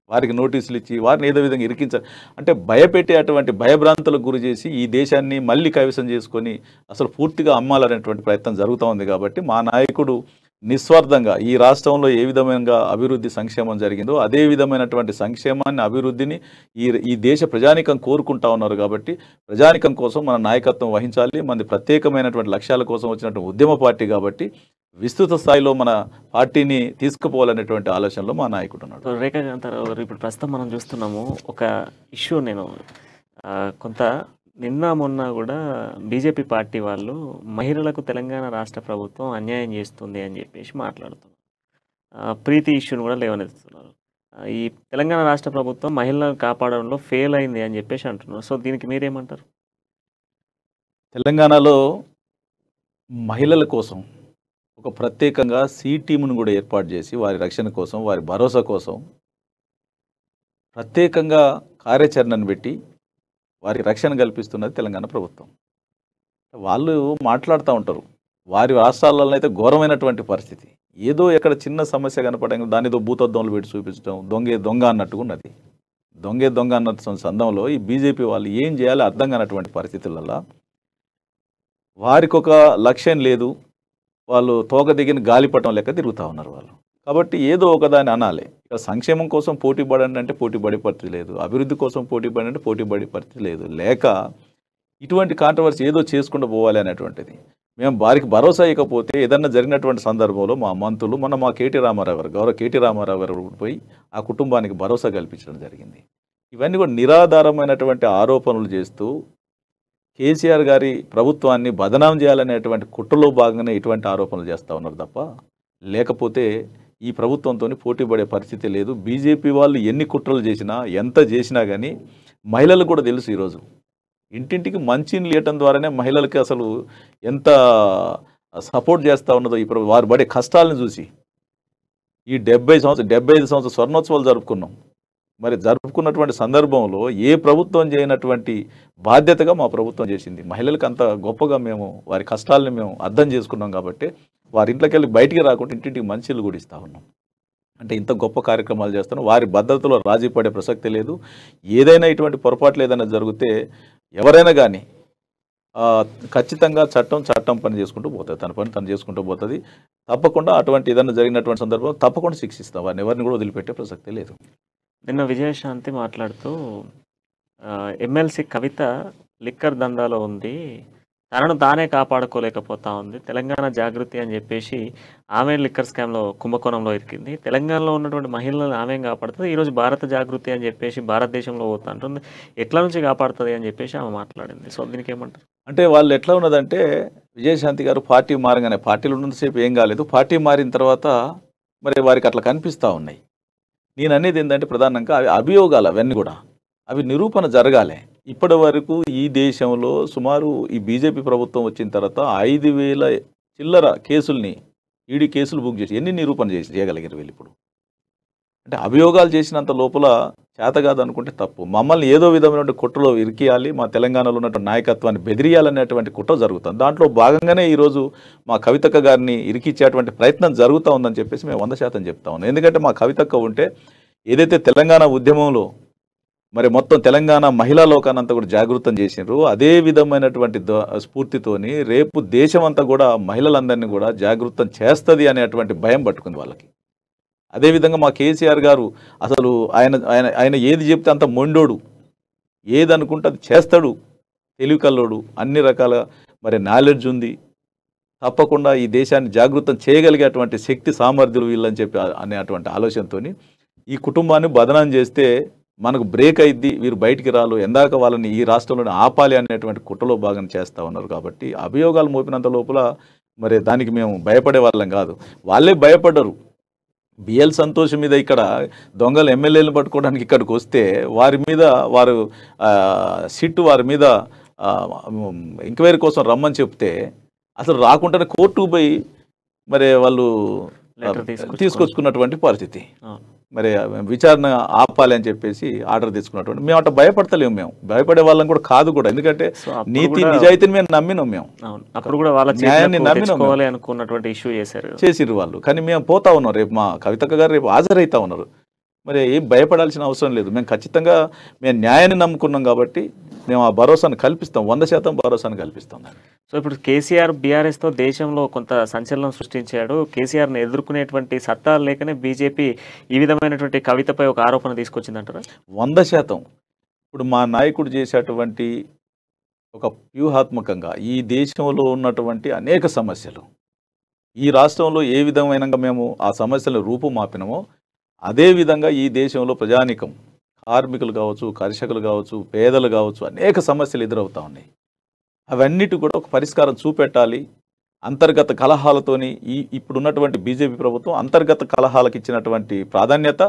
వారికి నోటీసులు ఇచ్చి వారిని ఏదో విధంగా ఇరికించాలి అంటే భయపెట్టే అటువంటి భయభ్రాంతులకు గురి చేసి ఈ దేశాన్ని మళ్ళీ కైవసం చేసుకొని అసలు పూర్తిగా అమ్మాలనేటువంటి ప్రయత్నం జరుగుతూ ఉంది. కాబట్టి మా నాయకుడు నిస్వార్థంగా ఈ రాష్ట్రంలో ఏ విధంగా అభివృద్ధి సంక్షేమం జరిగిందో అదే విధమైనటువంటి సంక్షేమాన్ని అభివృద్ధిని ఈ దేశ ప్రజానికం కోరుకుంటా ఉన్నారు. కాబట్టి ప్రజానికం కోసం మన నాయకత్వం వహించాలి. మనది ప్రత్యేకమైనటువంటి లక్ష్యాల కోసం వచ్చినటువంటి ఉద్యమ పార్టీ కాబట్టి విస్తృత స్థాయిలో మన పార్టీని తీసుకుపోవాలనేటువంటి ఆలోచనలో మా నాయకుడు ఉన్నాడు. సో రేఖా కాంతారావు గారు, ఇప్పుడు ప్రస్తుతం మనం చూస్తున్నాము ఒక ఇష్యూ, నేను కొంత నిన్న మొన్న కూడా బీజేపీ పార్టీ వాళ్ళు మహిళలకు తెలంగాణ రాష్ట్ర ప్రభుత్వం అన్యాయం చేస్తుంది అని చెప్పేసి మాట్లాడుతున్నారు. ప్రీతి ఇష్యూని కూడా లేవనెత్తుతున్నారు. ఈ తెలంగాణ రాష్ట్ర ప్రభుత్వం మహిళలను కాపాడడంలో ఫెయిల్ అయింది అని చెప్పేసి అంటున్నారు. సో దీనికి మీరేమంటారు? తెలంగాణలో మహిళల కోసం ఒక ప్రత్యేకంగా సి టీమును కూడా ఏర్పాటు చేసి వారి రక్షణ కోసం, వారి భరోసా కోసం ప్రత్యేకంగా కార్యాచరణను పెట్టి వారికి రక్షణ కల్పిస్తున్నది తెలంగాణ ప్రభుత్వం. వాళ్ళు మాట్లాడుతూ ఉంటారు, వారి రాష్ట్రాలలో అయితే ఘోరమైనటువంటి పరిస్థితి, ఏదో ఎక్కడ చిన్న సమస్య కనపడంగా దాని ఏదో భూతద్దంలో పెట్టి చూపించడం, దొంగే దొంగ అన్నట్టుగా ఉన్నది. దొంగే దొంగ అన్న సందర్భంలో ఈ బీజేపీ వాళ్ళు ఏం చేయాలో అర్థం కానటువంటి పరిస్థితులలో వారికి ఒక లక్ష్యం లేదు, వాళ్ళు తోక దిగిన గాలిపటం లెక్క తిరుగుతూ ఉన్నారు వాళ్ళు. కాబట్టి ఏదో ఒకదాన్ని అనాలి. ఇక సంక్షేమం కోసం పోటీ పడండి అంటే పోటీ పడే పరిస్థితి లేదు, అభివృద్ధి కోసం పోటీ పడండి అంటే పోటీ పడే పరిస్థితి లేదు, లేక ఇటువంటి కాంట్రవర్సీ ఏదో చేసుకుంటూ పోవాలి అనేటువంటిది. మేము వారికి భరోసా ఇవ్వకపోతే ఏదన్నా జరిగినటువంటి సందర్భంలో మా మంత్రులు మా కేటీ రామారావు గారు, గౌరవ కేటీ రామారావు గారు పోయి ఆ కుటుంబానికి భరోసా కల్పించడం జరిగింది. ఇవన్నీ కూడా నిరాధారమైనటువంటి ఆరోపణలు చేస్తూ కేసీఆర్ గారి ప్రభుత్వాన్ని బదనాం చేయాలనేటువంటి కుట్రలో భాగంగానే ఇటువంటి ఆరోపణలు చేస్తూ ఉన్నారు తప్ప, లేకపోతే ఈ ప్రభుత్వంతో పోటీ పడే పరిస్థితి లేదు. బీజేపీ వాళ్ళు ఎన్ని కుట్రలు చేసినా ఎంత చేసినా కానీ మహిళలకు కూడా తెలుసు, ఈరోజు ఇంటింటికి మంచిని లేయటం ద్వారానే మహిళలకి అసలు ఎంత సపోర్ట్ చేస్తూ ఉన్నదో ఇప్పుడు వారు పడే కష్టాలను చూసి. ఈ 75 సంవత్సరాల స్వర్ణోత్సవాలు జరుపుకున్నాం. మరి జరుపుకున్నటువంటి సందర్భంలో ఏ ప్రభుత్వం చేయనటువంటి బాధ్యతగా మా ప్రభుత్వం చేసింది. మహిళలకు అంత గొప్పగా మేము వారి కష్టాలను మేము అర్థం చేసుకున్నాం. కాబట్టి వారి ఇంట్లోకి వెళ్ళి బయటికి రాకుండా ఇంటింటికి మంచిలు కూడా ఇస్తూ ఉన్నాం. అంటే ఇంత గొప్ప కార్యక్రమాలు చేస్తున్నాం. వారి భద్రతలో రాజీ పడే ప్రసక్తి లేదు. ఏదైనా ఇటువంటి పొరపాట్లు ఏదైనా జరిగితే ఎవరైనా కానీ ఖచ్చితంగా చట్టం పని చేసుకుంటూ పోతుంది, తన పని తను చేసుకుంటూ పోతుంది. తప్పకుండా అటువంటి ఏదైనా జరిగినటువంటి సందర్భంలో తప్పకుండా శిక్షిస్తాం. వారిని ఎవరిని కూడా వదిలిపెట్టే ప్రసక్తి లేదు. నిన్న విజయశాంతి మాట్లాడుతూ ఎమ్మెల్సీ కవిత లిక్కర్ దందాలో ఉంది, తనను తానే కాపాడుకోలేకపోతా ఉంది, తెలంగాణ జాగృతి అని చెప్పేసి ఆమె లిక్కర్ స్కామ్లో కుంభకోణంలో ఇరికింది, తెలంగాణలో ఉన్నటువంటి మహిళలను ఆమె కాపాడుతుంది, ఈరోజు భారత జాగృతి అని చెప్పేసి భారతదేశంలో పోతా అంటుంది, ఎట్లా నుంచి కాపాడుతుంది అని చెప్పేసి ఆమె మాట్లాడింది. సో దీనికి ఏమంటారు? అంటే వాళ్ళు ఎట్లా ఉన్నదంటే, విజయశాంతి గారు పార్టీ మారగానే, పార్టీలో ఉన్నంతసేపు ఏం కాలేదు, పార్టీ మారిన తర్వాత మరి వారికి అట్లా కనిపిస్తూ ఉన్నాయి. నేను అనేది ఏంటంటే ప్రధానంగా అవి అభియోగాలు, అవన్నీ కూడా అవి నిరూపణ జరగాలి. ఇప్పటి వరకు ఈ దేశంలో సుమారు ఈ బీజేపీ ప్రభుత్వం వచ్చిన తర్వాత 5,000 చిల్లర కేసుల్ని ఈడీ కేసులు బుక్ చేసి ఎన్ని నిరూపణ చేయగలిగారు వీళ్ళు ఇప్పుడు? అంటే అభియోగాలు చేసినంత లోపల చేత కాదు అనుకుంటే తప్పు. మమ్మల్ని ఏదో విధమైన కుట్రలో ఇరికియాలి, మా తెలంగాణలో ఉన్నటువంటి నాయకత్వాన్ని బెదిరియాలనేటువంటి కుట్ర జరుగుతుంది. దాంట్లో భాగంగానే ఈరోజు మా కవితక్క గారిని ఇరికిచ్చేటువంటి ప్రయత్నం జరుగుతూ ఉందని చెప్పేసి మేము 100% చెప్తా ఉన్నాం. ఎందుకంటే మా కవితక్క ఉంటే ఏదైతే తెలంగాణ ఉద్యమంలో మరి మొత్తం తెలంగాణ మహిళా లోకానంతా కూడా జాగృతం చేసినారు, అదే విధమైనటువంటి స్ఫూర్తితోని రేపు దేశం అంతా కూడా మహిళలందరినీ కూడా జాగృతం చేస్తుంది అనేటువంటి భయం పట్టుకుంది వాళ్ళకి. అదేవిధంగా మా కేసీఆర్ గారు అసలు ఆయన ఏది చెప్తే అంత మొండోడు, ఏది అనుకుంటే అది చేస్తాడు, తెలివికల్లోడు, అన్ని రకాల మరి నాలెడ్జ్ ఉంది, తప్పకుండా ఈ దేశాన్ని జాగృతం చేయగలిగేటువంటి శక్తి సామర్థ్యులు వీళ్ళని చెప్పి అనేటువంటి ఆలోచనతో ఈ కుటుంబాన్ని బదనాం చేస్తే మనకు బ్రేక్ అయింది, వీరు బయటికి రాలు, ఎందాక వాళ్ళని ఈ రాష్ట్రంలోనే ఆపాలి అనేటువంటి కుట్రలో భాగం చేస్తూ ఉన్నారు. కాబట్టి అభియోగాలు మోపినంత లోపల మరి దానికి మేము భయపడే వాళ్ళం కాదు, వాళ్ళే భయపడ్డరు. బిఎల్ సంతోష్ మీద ఇక్కడ దొంగలు ఎమ్మెల్యేలను పట్టుకోవడానికి ఇక్కడికి వస్తే వారి మీద వారి మీద ఎంక్వైరీ కోసం రమ్మని చెప్తే అసలు రాకుండానే కోర్టుకు పోయి మరి వాళ్ళు తీసుకొచ్చుకున్నటువంటి పరిస్థితి. మరి విచారణ ఆపాలి అని చెప్పేసి ఆర్డర్ తీసుకున్నటువంటి మేము అట్లా భయపడతలేము, మేము భయపడే వాళ్ళం కూడా కాదు కూడా, ఎందుకంటే సో అప్పుడు నీతి కూడా నిజాయితీని మేము నమ్మినాం. మేము అవును అప్పుడు కూడా వాళ్ళ న్యాయాన్ని చేతులకు నమ్మినాం తెచ్చుకోవాలి అనుకున్నటువంటి ఇష్యూ చేశారు. చేసిర్రు వాళ్ళు. కానీ మేము పోతా ఉన్నాం, రేపు మా కవితక్క గారు రేపు హాజరైతా ఉన్నారు. మరి ఏం భయపడాల్సిన అవసరం లేదు. మేము ఖచ్చితంగా మేము న్యాయాన్ని నమ్ముకున్నాం కాబట్టి మేము ఆ భరోసాను కల్పిస్తాం, 100% భరోసాను కల్పిస్తాం. సో ఇప్పుడు కేసీఆర్ బీఆర్ఎస్తో దేశంలో కొంత సంచలనం సృష్టించాడు. కేసీఆర్ని ఎదుర్కొనేటువంటి సత్తా లేకనే బీజేపీ ఈ విధమైనటువంటి కవితపై ఒక ఆరోపణ తీసుకొచ్చిందంటారా? 100%. ఇప్పుడు మా నాయకుడు చేసేటువంటి ఒక వ్యూహాత్మకంగా ఈ దేశంలో ఉన్నటువంటి అనేక సమస్యలు, ఈ రాష్ట్రంలో ఏ విధమైన మేము ఆ సమస్యలను రూపుమాపినమో అదేవిధంగా ఈ దేశంలో ప్రజానికం, కార్మికులు కావచ్చు, కర్షకులు కావచ్చు, పేదలు కావచ్చు, అనేక సమస్యలు ఎదురవుతూ ఉన్నాయి. అవన్నిటి కూడా ఒక పరిష్కారం చూపెట్టాలి. అంతర్గత కలహాలతోని ఇప్పుడున్నటువంటి బీజేపీ ప్రభుత్వం అంతర్గత కలహాలకు ఇచ్చినటువంటి ప్రాధాన్యత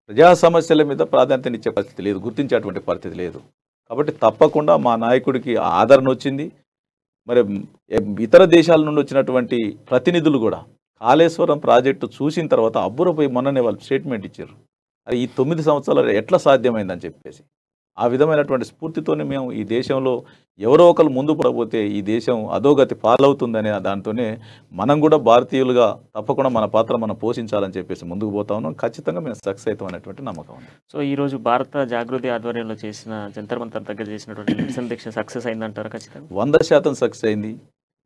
ప్రజా సమస్యల మీద ప్రాధాన్యతనిచ్చే పరిస్థితి లేదు, గుర్తించేటువంటి పరిస్థితి లేదు. కాబట్టి తప్పకుండా మా నాయకుడికి ఆదరణ వచ్చింది. మరి ఇతర దేశాల నుండి వచ్చినటువంటి ప్రతినిధులు కూడా కాళేశ్వరం ప్రాజెక్టు చూసిన తర్వాత అబ్బురపోయి మొన్ననే వాళ్ళు స్టేట్మెంట్ ఇచ్చారు, అది ఈ 9 సంవత్సరాలు ఎట్లా సాధ్యమైందని చెప్పేసి. ఆ విధమైనటువంటి స్ఫూర్తితోనే మేము ఈ దేశంలో ఎవరో ఒకరు ముందు పడబోతే ఈ దేశం అధోగతి పాలవుతుందనే దాంతోనే మనం కూడా భారతీయులుగా తప్పకుండా మన పాత్ర మనం పోషించాలని చెప్పేసి ముందుకు పోతా ఉన్నాం. ఖచ్చితంగా మేము సక్సెస్ అవుతాం అనేటువంటి నమ్మకం ఉంది. సో ఈరోజు భారత జాగృతి ఆధ్వర్యంలో చేసిన జంతర్ మంతర్ దగ్గర చేసినటువంటి నిరసన దీక్ష సక్సెస్ అయిందంటారా? ఖచ్చితంగా 100% సక్సెస్ అయింది.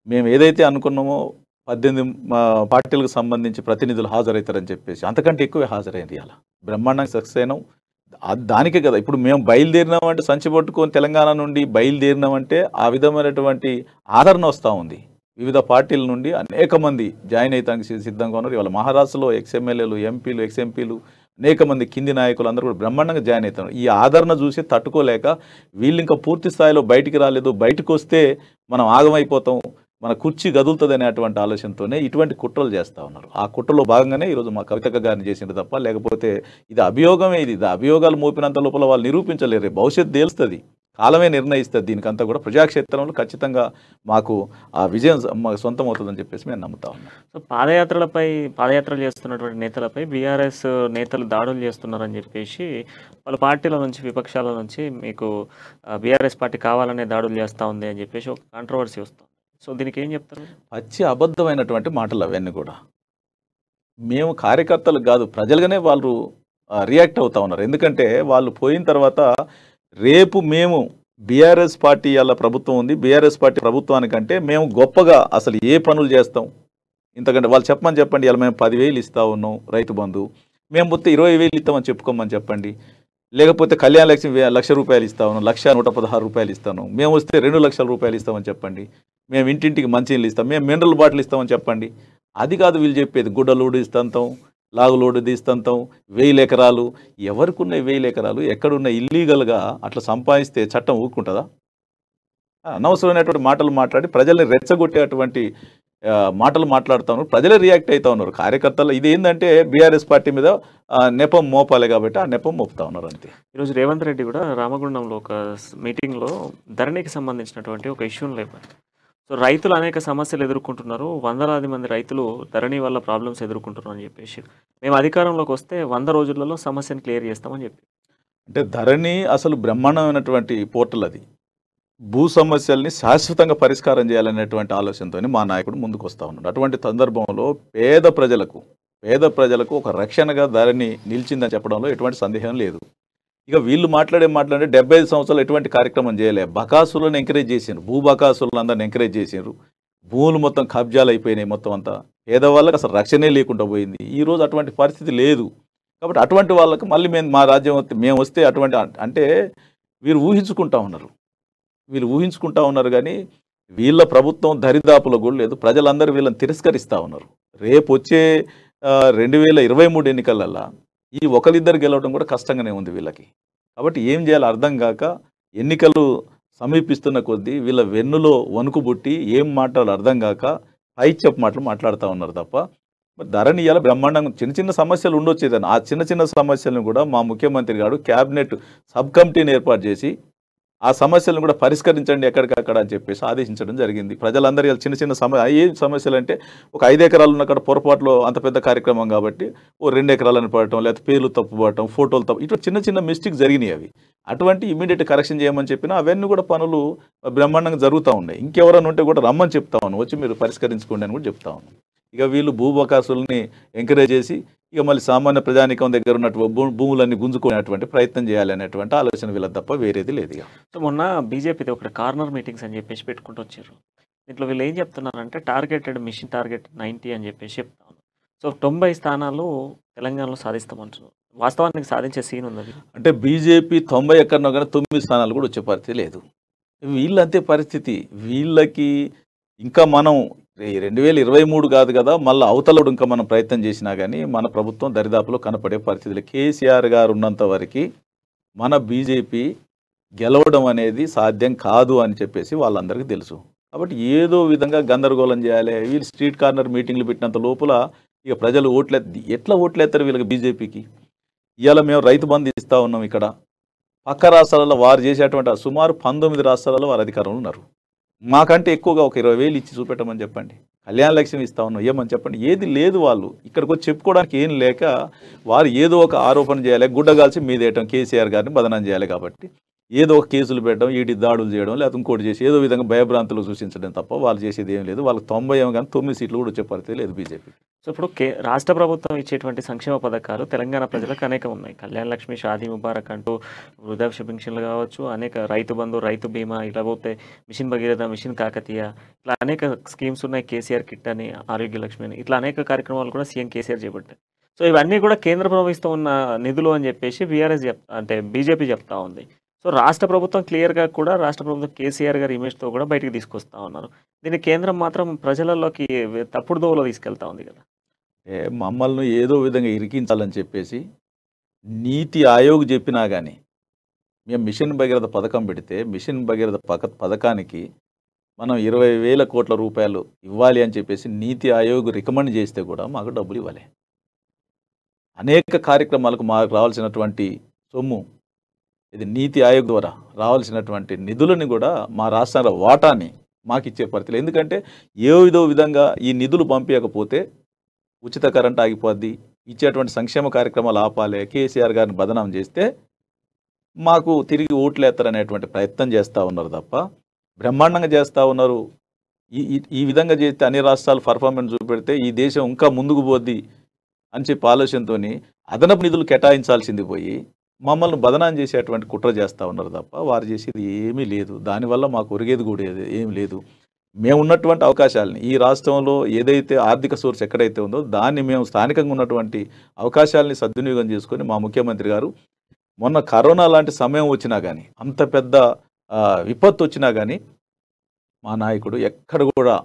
మేము ఏదైతే అనుకున్నామో 18 పార్టీలకు సంబంధించి ప్రతినిధులు హాజరవుతారని చెప్పేసి అంతకంటే ఎక్కువే హాజరైంది. అలా బ్రహ్మాండంగా సక్సెస్ అయినాం. దానికే కదా ఇప్పుడు మేము బయలుదేరినామంటే, సంచి పట్టుకొని తెలంగాణ నుండి బయలుదేరినామంటే ఆ విధమైనటువంటి ఆదరణ వస్తూ ఉంది. వివిధ పార్టీల నుండి అనేక మంది జాయిన్ అవుతానికి సిద్ధంగా ఉన్నారు. ఇవాళ మహారాష్ట్రలో ఎక్స్ఎమ్మెల్యేలు, ఎంపీలు, ఎక్స్ఎంపీలు, అనేక మంది కింది నాయకులు అందరూ కూడా బ్రహ్మాండంగా జాయిన్ అవుతున్నారు. ఈ ఆదరణ చూసి తట్టుకోలేక వీళ్ళు ఇంకా పూర్తి స్థాయిలో బయటికి రాలేదు, బయటకు వస్తే మనం ఆగమైపోతాం, మన కుర్చీ గదులుతుంది అనేటువంటి ఆలోచనతోనే ఇటువంటి కుట్రలు చేస్తూ ఉన్నారు. ఆ కుట్రలో భాగంగానే ఈరోజు మా కవితక్క గారిని చేసింది తప్ప, లేకపోతే ఇది అభియోగమే. ఇది అభియోగాలు మోపినంత లోపల వాళ్ళు నిరూపించలేరు. భవిష్యత్తు తేలుస్తుంది, కాలమే నిర్ణయిస్తుంది. దీనికంతా కూడా ప్రజాక్షేత్రంలో ఖచ్చితంగా మాకు ఆ విజయం మాకు సొంతం అవుతుందని చెప్పేసి మేము నమ్ముతా ఉన్నాం. సో పాదయాత్రలు చేస్తున్నటువంటి నేతలపై బీఆర్ఎస్ నేతలు దాడులు చేస్తున్నారని చెప్పేసి వాళ్ళ పార్టీల నుంచి, విపక్షాల నుంచి మీకు బీఆర్ఎస్ పార్టీ కావాలనే దాడులు చేస్తూ ఉంది అని చెప్పేసి ఒక కాంట్రవర్సీ వస్తుంది. సో దీనికి ఏం చెప్తారు? పచ్చి అబద్ధమైనటువంటి మాటలు అవన్నీ కూడా. మేము కార్యకర్తలు కాదు, ప్రజలుగానే వాళ్ళు రియాక్ట్ అవుతా ఉన్నారు. ఎందుకంటే వాళ్ళు పోయిన తర్వాత రేపు మేము బీఆర్ఎస్ పార్టీ అలా ప్రభుత్వం ఉంది, బీఆర్ఎస్ పార్టీ ప్రభుత్వానికంటే మేము గొప్పగా అసలు ఏ పనులు చేస్తాం ఇంతకంటే వాళ్ళు చెప్పండి. ఇలా మేము 10,000 ఇస్తా ఉన్నాం రైతు బంధు, మేము మొత్తం 20,000 ఇస్తామని చెప్పుకోమని చెప్పండి. లేకపోతే కళ్యాణ లక్ష్మి 1,00,000 రూపాయలు ఇస్తా ఉన్నాం, 1,116 రూపాయలు ఇస్తాను. మేము వస్తే 2,00,000 రూపాయలు ఇస్తామని చెప్పండి. మేము ఇంటింటికి మంచినీళ్ళు ఇస్తాం, మేము మినరల్ బాటిల్ ఇస్తామని చెప్పండి. అది కాదు వీళ్ళు చెప్పేది. గుడ్డలోడు ఇస్తాంతాం, లాగులోడు తీస్తాంతాం, 1,000 ఎకరాలు. ఎవరికి ఉన్న 1,000 ఎకరాలు ఎక్కడున్న ఇల్లీగల్గా అట్లా సంపాదిస్తే చట్టం ఊరుకుంటుందా? అనవసరమైనటువంటి మాటలు మాట్లాడి ప్రజల్ని రెచ్చగొట్టేటువంటి మాటలు మాట్లాడుతూ ఉన్నారు. ప్రజలే రియాక్ట్ అవుతూ ఉన్నారు. కార్యకర్తలు ఇది ఏంటంటే బీఆర్ఎస్ పార్టీ మీద నెపం మోపాలి కాబట్టి ఆ నెపం మోపుతా ఉన్నారు అంతే. ఈరోజు రేవంత్ రెడ్డి కూడా రామగుండంలో ఒక మీటింగ్లో ధరణికి సంబంధించినటువంటి ఒక ఇష్యూని లేపారు. సో రైతులు అనేక సమస్యలు ఎదుర్కొంటున్నారు, వందలాది మంది రైతులు ధరణి వల్ల ప్రాబ్లమ్స్ ఎదుర్కొంటున్నారు అని చెప్పేసి, మేము అధికారంలోకి వస్తే 100 రోజులలో సమస్యను క్లియర్ చేస్తామని చెప్పి. అంటే ధరణి అసలు బ్రహ్మాండమైనటువంటి పోర్టల్. అది భూ సమస్యల్ని శాశ్వతంగా పరిష్కారం చేయాలనేటువంటి ఆలోచనతో మా నాయకుడు ముందుకు వస్తూ ఉన్నాడు. అటువంటి సందర్భంలో పేద ప్రజలకు ఒక రక్షణగా ధరణి నిలిచిందని చెప్పడంలో ఎటువంటి సందేహం లేదు. ఇక వీళ్ళు మాట్లాడే 75 సంవత్సరాలు ఎటువంటి కార్యక్రమం చేయలే. బకాసులను ఎంకరేజ్ చేసిండ్రు, భూ బకాసులను అందరిని ఎంకరేజ్ చేసిండ్రు. భూములు మొత్తం కబ్జాలు అయిపోయినాయి, మొత్తం అంతా పేదవాళ్ళకి అసలు రక్షణే లేకుండా పోయింది. ఈరోజు అటువంటి పరిస్థితి లేదు. కాబట్టి అటువంటి వాళ్ళకి మళ్ళీ మా రాజ్యం మేము వస్తే అటువంటి అంటే వీరు ఊహించుకుంటా ఉన్నారు కానీ వీళ్ళ ప్రభుత్వం దరిదాపులో కూడా లేదు. ప్రజలందరూ వీళ్ళని తిరస్కరిస్తూ ఉన్నారు. రేపు వచ్చే 2023 ఎన్నికలల్లా ఈ ఒకరిద్దరు గెలవడం కూడా కష్టంగానే ఉంది వీళ్ళకి. కాబట్టి ఏం చేయాలో అర్థం కాక ఎన్నికలు సమీపిస్తున్న కొద్దీ వీళ్ళ వెన్నులో వణుకు పుట్టి ఏం మాట్లాడాలో అర్థం కాక పైచెప్పు మాటలు మాట్లాడుతూ ఉన్నారు తప్ప ధరణి ఇవాళ బ్రహ్మాండంగా చిన్న సమస్యలు ఉండొచ్చేదని ఆ చిన్న సమస్యలను కూడా మా ముఖ్యమంత్రి గారు క్యాబినెట్ సబ్ కమిటీని ఏర్పాటు చేసి ఆ సమస్యలను కూడా పరిష్కరించండి ఎక్కడికక్కడ అని చెప్పేసి ఆదేశించడం జరిగింది. ప్రజలందరూ ఇలా చిన్న చిన్న ఏ సమస్యలు అంటే ఒక 5 ఎకరాలు ఉన్న అక్కడ పొరపాటులో అంత పెద్ద కార్యక్రమం కాబట్టి ఓ 2 ఎకరాలను పడటం, లేకపోతే పేర్లు తప్పుపడటం, ఫోటోలు తప్పు, ఇట్లా చిన్న చిన్న మిస్టేక్స్ జరిగినాయి. అవి అటువంటి ఇమీడియట్ కరెక్షన్ చేయమని చెప్పినా అవన్నీ కూడా పనులు బ్రహ్మాండంగా జరుగుతూ ఉన్నాయి. ఇంకెవరైనా ఉంటే కూడా రమ్మని చెప్తా ఉన్నాను, వచ్చి మీరు పరిష్కరించుకోండి అని కూడా చెప్తా ఉన్నాను. ఇక వీళ్ళు భూబకాసుల్ని ఎంకరేజ్ చేసి ఇక మళ్ళీ సామాన్య ప్రజానికం దగ్గర ఉన్నటువంటి భూములన్నీ గుంజుకునేటువంటి ప్రయత్నం చేయాలి అనేటువంటి ఆలోచన వీళ్ళకి తప్ప వేరేది లేదు. ఇక సో మొన్న బీజేపీది ఒకటి కార్నర్ మీటింగ్స్ అని చెప్పేసి పెట్టుకుంటూ వచ్చారు. దీంట్లో వీళ్ళు ఏం చెప్తున్నారంటే టార్గెటెడ్ మిషన్ టార్గెట్ 90 అని చెప్పేసి చెప్తా ఉన్నారు. సో 90 స్థానాలు తెలంగాణలో సాధిస్తామంటున్నారు. వాస్తవానికి సాధించే సీన్ ఉన్నది. అంటే బీజేపీ 90 ఎక్కడనో కానీ 9 స్థానాలు కూడా వచ్చే పరిస్థితి లేదు. వీళ్ళంతే పరిస్థితి. వీళ్ళకి ఇంకా మనం 2023 కాదు కదా, మళ్ళీ అవతలడు ఇంకా మనం ప్రయత్నం చేసినా కానీ మన ప్రభుత్వం దరిదాపులో కనపడే పరిస్థితులు. కేసీఆర్ గారు ఉన్నంత వరకు మన బీజేపీ గెలవడం అనేది సాధ్యం కాదు అని చెప్పేసి వాళ్ళందరికీ తెలుసు. కాబట్టి ఏదో విధంగా గందరగోళం చేయాలి. వీళ్ళు స్ట్రీట్ కార్నర్ మీటింగ్లు పెట్టినంత లోపల ఇక ప్రజలు ఎట్లా ఓట్లేస్తారు వీళ్ళకి బీజేపీకి? ఇవాళ మేము రైతు బంధు ఇస్తూ ఉన్నాం. ఇక్కడ పక్క రాష్ట్రాలలో వారు చేసేటువంటి సుమారు 19 రాష్ట్రాలలో వారు అధికారంలో ఉన్నారు. మాకంటే ఎక్కువగా ఒక 20,000 ఇచ్చి చూపెట్టమని చెప్పండి. కళ్యాణ లక్ష్యం ఇస్తా ఉన్నాం, ఏమని చెప్పండి. ఏది లేదు. వాళ్ళు ఇక్కడికి వచ్చి చెప్పుకోవడానికి ఏం లేక వారు ఏదో ఒక ఆరోపణ చేయాలి, గుడ్డగాల్చి మీదేయటం, కేసీఆర్ గారిని బదనాం చేయాలి. కాబట్టి ఏదో ఒక కేసులు పెట్టడం, ఈడి దాడులు చేయడం, లేకపోతే ఇంకోటి చేసి ఏదో విధంగా భయభ్రాంతులు సృష్టించడం తప్ప వాళ్ళు చేసేది ఏం లేదు. వాళ్ళకి 90 ఏమో కానీ 9 సీట్లు కూడా వచ్చే పరిస్థితి లేదు బీజేపీ. సో ఇప్పుడు రాష్ట్ర ప్రభుత్వం ఇచ్చేటువంటి సంక్షేమ పథకాలు తెలంగాణ ప్రజలకు అనేకం ఉన్నాయి. కళ్యాణ లక్ష్మి, షాదీ ముబారక్ అంటూ వృద్ధాప్య పెన్షన్లు కావచ్చు, అనేక రైతు బంధు, రైతు బీమా, ఇలా పోతే మిషన్ భగీరథ, మిషన్ కాకతీయ, ఇట్లా అనేక స్కీమ్స్ ఉన్నాయి. కేసీఆర్ కిట్ అని, ఆరోగ్య లక్ష్మి అని, ఇట్లా అనేక కార్యక్రమాలు కూడా సీఎం కేసీఆర్ చేపట్టారు. సో ఇవన్నీ కూడా కేంద్ర ప్రభుత్వం ఉన్న నిధులు అని చెప్పేసి బీఆర్ఎస్ అంటే బీజేపీ చెప్తా ఉంది. సో రాష్ట్ర ప్రభుత్వం క్లియర్గా కూడా రాష్ట్ర ప్రభుత్వం కేసీఆర్ గారి ఇమేజ్తో కూడా బయటకు తీసుకొస్తా ఉన్నారు. దీన్ని కేంద్రం మాత్రం ప్రజలలోకి తప్పుడు దోవలో తీసుకెళ్తా ఉంది కదా. మమ్మల్ని ఏదో విధంగా ఇరికించాలని చెప్పేసి నీతి ఆయోగ్ చెప్పినా కానీ మేము మిషన్ భగీరథ పథకం పెడితే మిషన్ భగీరథ పథకానికి మనం 20,000 కోట్ల రూపాయలు ఇవ్వాలి అని చెప్పేసి నీతి ఆయోగ్ రికమెండ్ చేస్తే కూడా మాకు డబ్బులు ఇవ్వాలి. అనేక కార్యక్రమాలకు మాకు రావాల్సినటువంటి సొమ్ము, ఇది నీతి ఆయోగ్ ద్వారా రావాల్సినటువంటి నిధులని కూడా మా రాష్ట్రాల వాటాని మాకు ఇచ్చే పరిస్థితులు. ఎందుకంటే ఏదో విధంగా ఈ నిధులు పంపించకపోతే ఉచిత కరెంట్ ఆగిపోద్ది, ఇచ్చేటువంటి సంక్షేమ కార్యక్రమాలు ఆపాలి, కేసీఆర్ గారిని బదనాం చేస్తే మాకు తిరిగి ఓట్లేస్తారనేటువంటి ప్రయత్నం చేస్తూ ఉన్నారు తప్ప బ్రహ్మాండంగా చేస్తూ ఉన్నారు. ఈ విధంగా చేస్తే అన్ని రాష్ట్రాలు పర్ఫార్మెన్స్ చూపెడితే ఈ దేశం ఇంకా ముందుకు పోద్ది అని చెప్పి ఆలోచనతో అదనపు నిధులు కేటాయించాల్సింది పోయి మమ్మల్ని బదనాం చేసేటువంటి కుట్ర చేస్తూ ఉన్నారు తప్ప వారు చేసేది ఏమీ లేదు. దానివల్ల మాకు ఒరిగేది కూడా ఏమీ లేదు. మేము ఉన్నటువంటి అవకాశాలని ఈ రాష్ట్రంలో ఏదైతే ఆర్థిక సోర్స్ ఎక్కడైతే ఉందో దాన్ని మేము స్థానికంగా ఉన్నటువంటి అవకాశాలని సద్వినియోగం చేసుకొని మా ముఖ్యమంత్రి గారు మొన్న కరోనా లాంటి సమయం వచ్చినా కానీ, అంత పెద్ద విపత్తు వచ్చినా కానీ మా నాయకుడు ఎక్కడ కూడా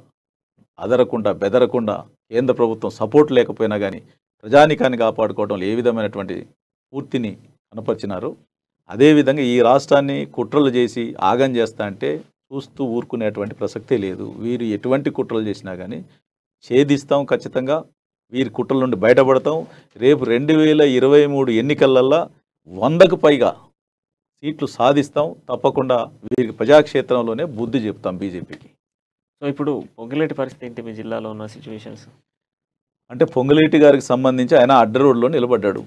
అదరకుండా బెదరకుండా కేంద్ర ప్రభుత్వం సపోర్ట్ లేకపోయినా కానీ ప్రజానికాన్ని కాపాడుకోవడంలో ఏ విధమైనటువంటి పూర్తిని కనపరిచినారు. అదేవిధంగా ఈ రాష్ట్రాన్ని కుట్రలు చేసి ఆగం చేస్తా అంటే చూస్తూ ఊరుకునేటువంటి ప్రసక్తే లేదు. వీరు ఎటువంటి కుట్రలు చేసినా కానీ ఛేదిస్తాం, ఖచ్చితంగా వీరి కుట్రల నుండి బయటపడతాం. రేపు 2023 ఎన్నికలల్లో 100కు పైగా సీట్లు సాధిస్తాం. తప్పకుండా వీరికి ప్రజాక్షేత్రంలోనే బుద్ధి చెప్తాం బీజేపీకి. సో ఇప్పుడు పొంగులేటి పరిస్థితి ఏంటి మీ జిల్లాలో ఉన్న సిచ్యువేషన్స్? అంటే పొంగులేటి గారికి సంబంధించి ఆయన అడ్డ రోడ్లో నిలబడ్డాడు.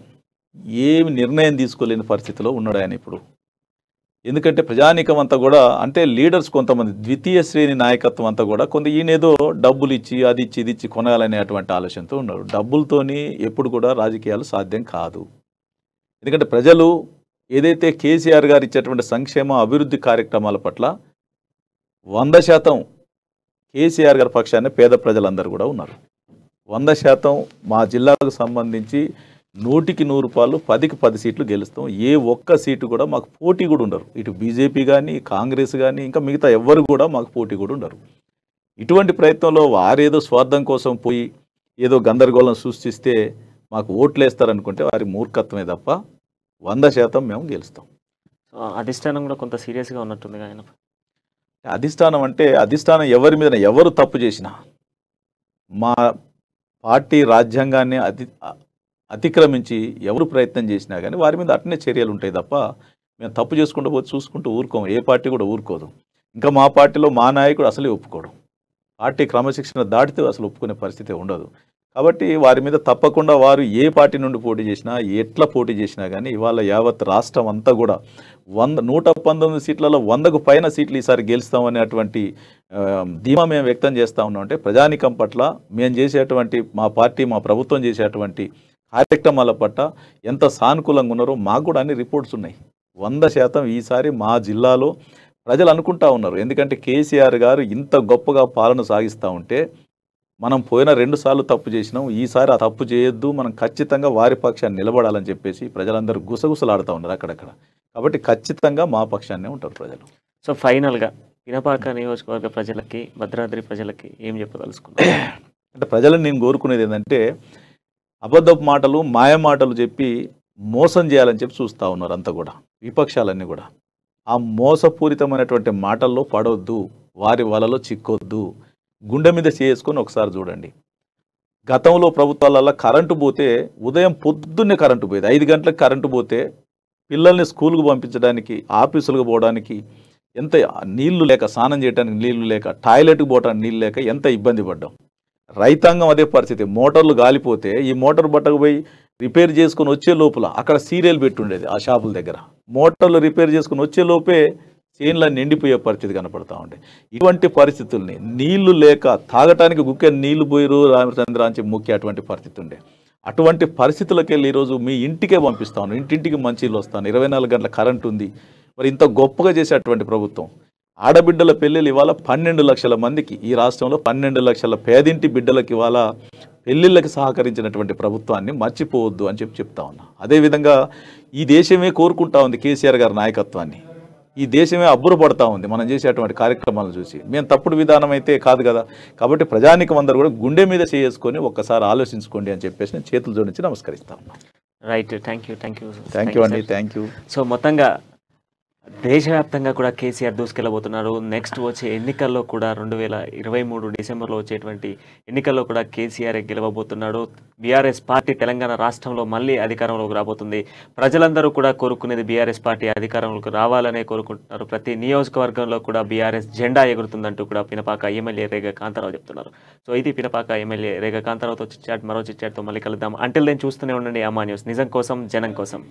ఏమి నిర్ణయం తీసుకోలేని పరిస్థితిలో ఉన్నాడు ఆయన ఇప్పుడు. ఎందుకంటే ప్రజానీకం అంతా కూడా అంటే లీడర్స్ కొంతమంది ద్వితీయ శ్రేణి నాయకత్వం అంతా కూడా ఈయనేదో డబ్బులు ఇచ్చి అది ఇచ్చి ఇది ఇచ్చి కొనాలనేటువంటి ఆలోచనతో ఉన్నారు. డబ్బులతోని ఎప్పుడు కూడా రాజకీయాలు సాధ్యం కాదు. ఎందుకంటే ప్రజలు ఏదైతే కేసీఆర్ గారు ఇచ్చేటువంటి సంక్షేమ అభివృద్ధి కార్యక్రమాల పట్ల 100% కేసీఆర్ గారి పక్షాన్ని పేద ప్రజలందరూ కూడా ఉన్నారు. 100% మా జిల్లాకు సంబంధించి 100కి 100 రూపాయలు 10కి 10 సీట్లు గెలుస్తాం. ఏ ఒక్క సీటు కూడా మాకు పోటీ కూడా ఉండరు. ఇటు బీజేపీ కానీ కాంగ్రెస్ కానీ ఇంకా మిగతా ఎవ్వరు కూడా మాకు పోటీ కూడా ఉండరు. ఇటువంటి ప్రయత్నంలో వారేదో స్వార్థం కోసం పోయి ఏదో గందరగోళం సృష్టిస్తే మాకు ఓట్లు వేస్తారనుకుంటే వారి మూర్ఖత్వమే తప్ప 100% మేము గెలుస్తాం. అధిష్టానం కూడా కొంత సీరియస్గా ఉన్నట్టుంది ఆయన. అధిష్టానం అంటే అధిష్టానం ఎవరి మీద ఎవరు తప్పు చేసినా మా పార్టీ రాజ్యాంగాన్ని అతిక్రమించి ఎవరు ప్రయత్నం చేసినా కానీ వారి మీద అట్నే చర్యలు ఉంటాయి తప్ప మేము తప్పు చేసుకుంటూ పోతే చూసుకుంటూ ఊరుకోము, ఏ పార్టీ కూడా ఊరుకోదు. ఇంకా మా పార్టీలో మా నాయకుడు అసలే ఒప్పుకోడు. పార్టీ క్రమశిక్షణ దాటితే అసలు ఒప్పుకునే పరిస్థితి ఉండదు. కాబట్టి వారి మీద తప్పకుండా వారు ఏ పార్టీ నుండి పోటీ చేసినా, ఎట్లా పోటీ చేసినా కానీ ఇవాళ యావత్ రాష్ట్రం అంతా కూడా 119 సీట్లలో 100కు పైన సీట్లు ఈసారి గెలుస్తామనేటువంటి ధీమా మేము వ్యక్తం చేస్తూ ఉన్నాం. అంటే ప్రజానికం పట్ల మేము చేసేటువంటి మా పార్టీ మా ప్రభుత్వం చేసేటువంటి కార్యక్రమాల పట్ల ఎంత సానుకూలంగా ఉన్నారో మాకు కూడా అన్ని రిపోర్ట్స్ ఉన్నాయి. 100% ఈసారి మా జిల్లాలో ప్రజలు అనుకుంటా ఉన్నారు. ఎందుకంటే కేసీఆర్ గారు ఇంత గొప్పగా పాలన సాగిస్తూ ఉంటే మనం పోయిన 2 సార్లు తప్పు చేసినాం, ఈసారి ఆ తప్పు చేయొద్దు, మనం ఖచ్చితంగా వారి పక్షాన్ని నిలబడాలని చెప్పేసి ప్రజలందరూ గుసగుసలాడుతూ ఉన్నారు అక్కడక్కడ. కాబట్టి ఖచ్చితంగా మా పక్షాన్నే ఉంటారు ప్రజలు. సో ఫైనల్గా పినపాక నియోజకవర్గ ప్రజలకి, భద్రాద్రి ప్రజలకి ఏం చెప్పదలుచుకున్నారు? అంటే ప్రజలను నేను కోరుకునేది ఏంటంటే అబద్ధపు మాటలు, మాయ మాటలు చెప్పి మోసం చేయాలని చెప్పి చూస్తూ ఉన్నారు అంతా కూడా, విపక్షాలన్నీ కూడా. ఆ మోసపూరితమైనటువంటి మాటల్లో పడవద్దు, వారి వలలో చిక్కొద్దు. గుండె మీద చేసుకొని ఒకసారి చూడండి. గతంలో ప్రభుత్వాలలో కరెంటు పోతే ఉదయం పొద్దున్నే కరెంటు పోయేది, 5 గంటలకు కరెంటు పోతే పిల్లల్ని స్కూల్కు పంపించడానికి, ఆఫీసులకు పోవడానికి ఎంత నీళ్లు లేక, స్నానం చేయడానికి నీళ్లు లేక, టాయిలెట్కి పోవడానికి నీళ్ళు లేక ఎంత ఇబ్బంది పడ్డాం. రైతాంగం అదే పరిస్థితి. మోటార్లు గాలిపోతే ఈ మోటార్ బట్టకు పోయి రిపేర్ చేసుకొని వచ్చే లోపల అక్కడ సీరియల్ పెట్టుండేది ఆ షాపుల దగ్గర. మోటార్లు రిపేర్ చేసుకొని వచ్చే లోపే చేన్ల నిండిపోయే పరిస్థితి కనపడతా ఉండే. ఇటువంటి పరిస్థితుల్ని నీళ్లు లేక తాగటానికి గుక్కే నీళ్లు పోయిరు రామచంద్ర అని చెప్పి ముఖ్య అటువంటి పరిస్థితి ఉండే. అటువంటి పరిస్థితులకు వెళ్ళి ఈరోజు మీ ఇంటికే పంపిస్తాను, ఇంటింటికి మంచిళ్ళు వస్తాను, 24 గంటల కరెంట్ ఉంది. మరి ఇంత గొప్పగా చేసేటువంటి ప్రభుత్వం. ఆడబిడ్డల పెళ్ళిళ్ళు ఇవాళ 12 లక్షల మందికి, ఈ రాష్ట్రంలో 12 లక్షల పేదింటి బిడ్డలకు ఇవాళ పెళ్ళిళ్ళకి సహకరించినటువంటి ప్రభుత్వాన్ని మర్చిపోవద్దు అని చెప్పి చెప్తా ఉన్నా. అదేవిధంగా ఈ దేశమే కోరుకుంటా ఉంది కేసీఆర్ గారి నాయకత్వాన్ని. ఈ దేశమే అబ్బురపడతా ఉంది మనం చేసేటువంటి కార్యక్రమాలను చూసి. మేము తప్పుడు విధానం అయితే కాదు కదా. కాబట్టి ప్రజానికం అందరూ కూడా గుండె మీద చేసుకొని ఒక్కసారి ఆలోచించుకోండి అని చెప్పేసి నేను చేతులు జోడించి నమస్కరిస్తా ఉన్నా. రైట్, థ్యాంక్ యూ అండి, థ్యాంక్ యూ. సో మొత్తంగా దేశవ్యాప్తంగా కూడా కేసీఆర్ దూసుకెళ్ళబోతున్నారు. నెక్స్ట్ వచ్చే ఎన్నికల్లో కూడా 2023 డిసెంబర్లో వచ్చేటువంటి ఎన్నికల్లో కూడా కేసీఆర్ గెలవబోతున్నాడు. బీఆర్ఎస్ పార్టీ తెలంగాణ రాష్ట్రంలో మళ్ళీ అధికారంలోకి రాబోతుంది. ప్రజలందరూ కూడా కోరుకునేది బీఆర్ఎస్ పార్టీ అధికారంలోకి రావాలనే కోరుకుంటున్నారు. ప్రతి నియోజకవర్గంలో కూడా బీఆర్ఎస్ జెండా ఎగురుతుందంటూ కూడా పినపాక ఎమ్మెల్యే రేగ కాంతారావు చెప్తున్నారు. సో ఇది పినపాక ఎమ్మెల్యే రేగ కాంతారావుతో చిట్చాట్. మరో చిట్చాట్తో మళ్ళీ కలుద్దాం. అంటిల్ దెన్ చూస్తూనే ఉండండి అమ్మా న్యూస్, నిజం కోసం జనం కోసం.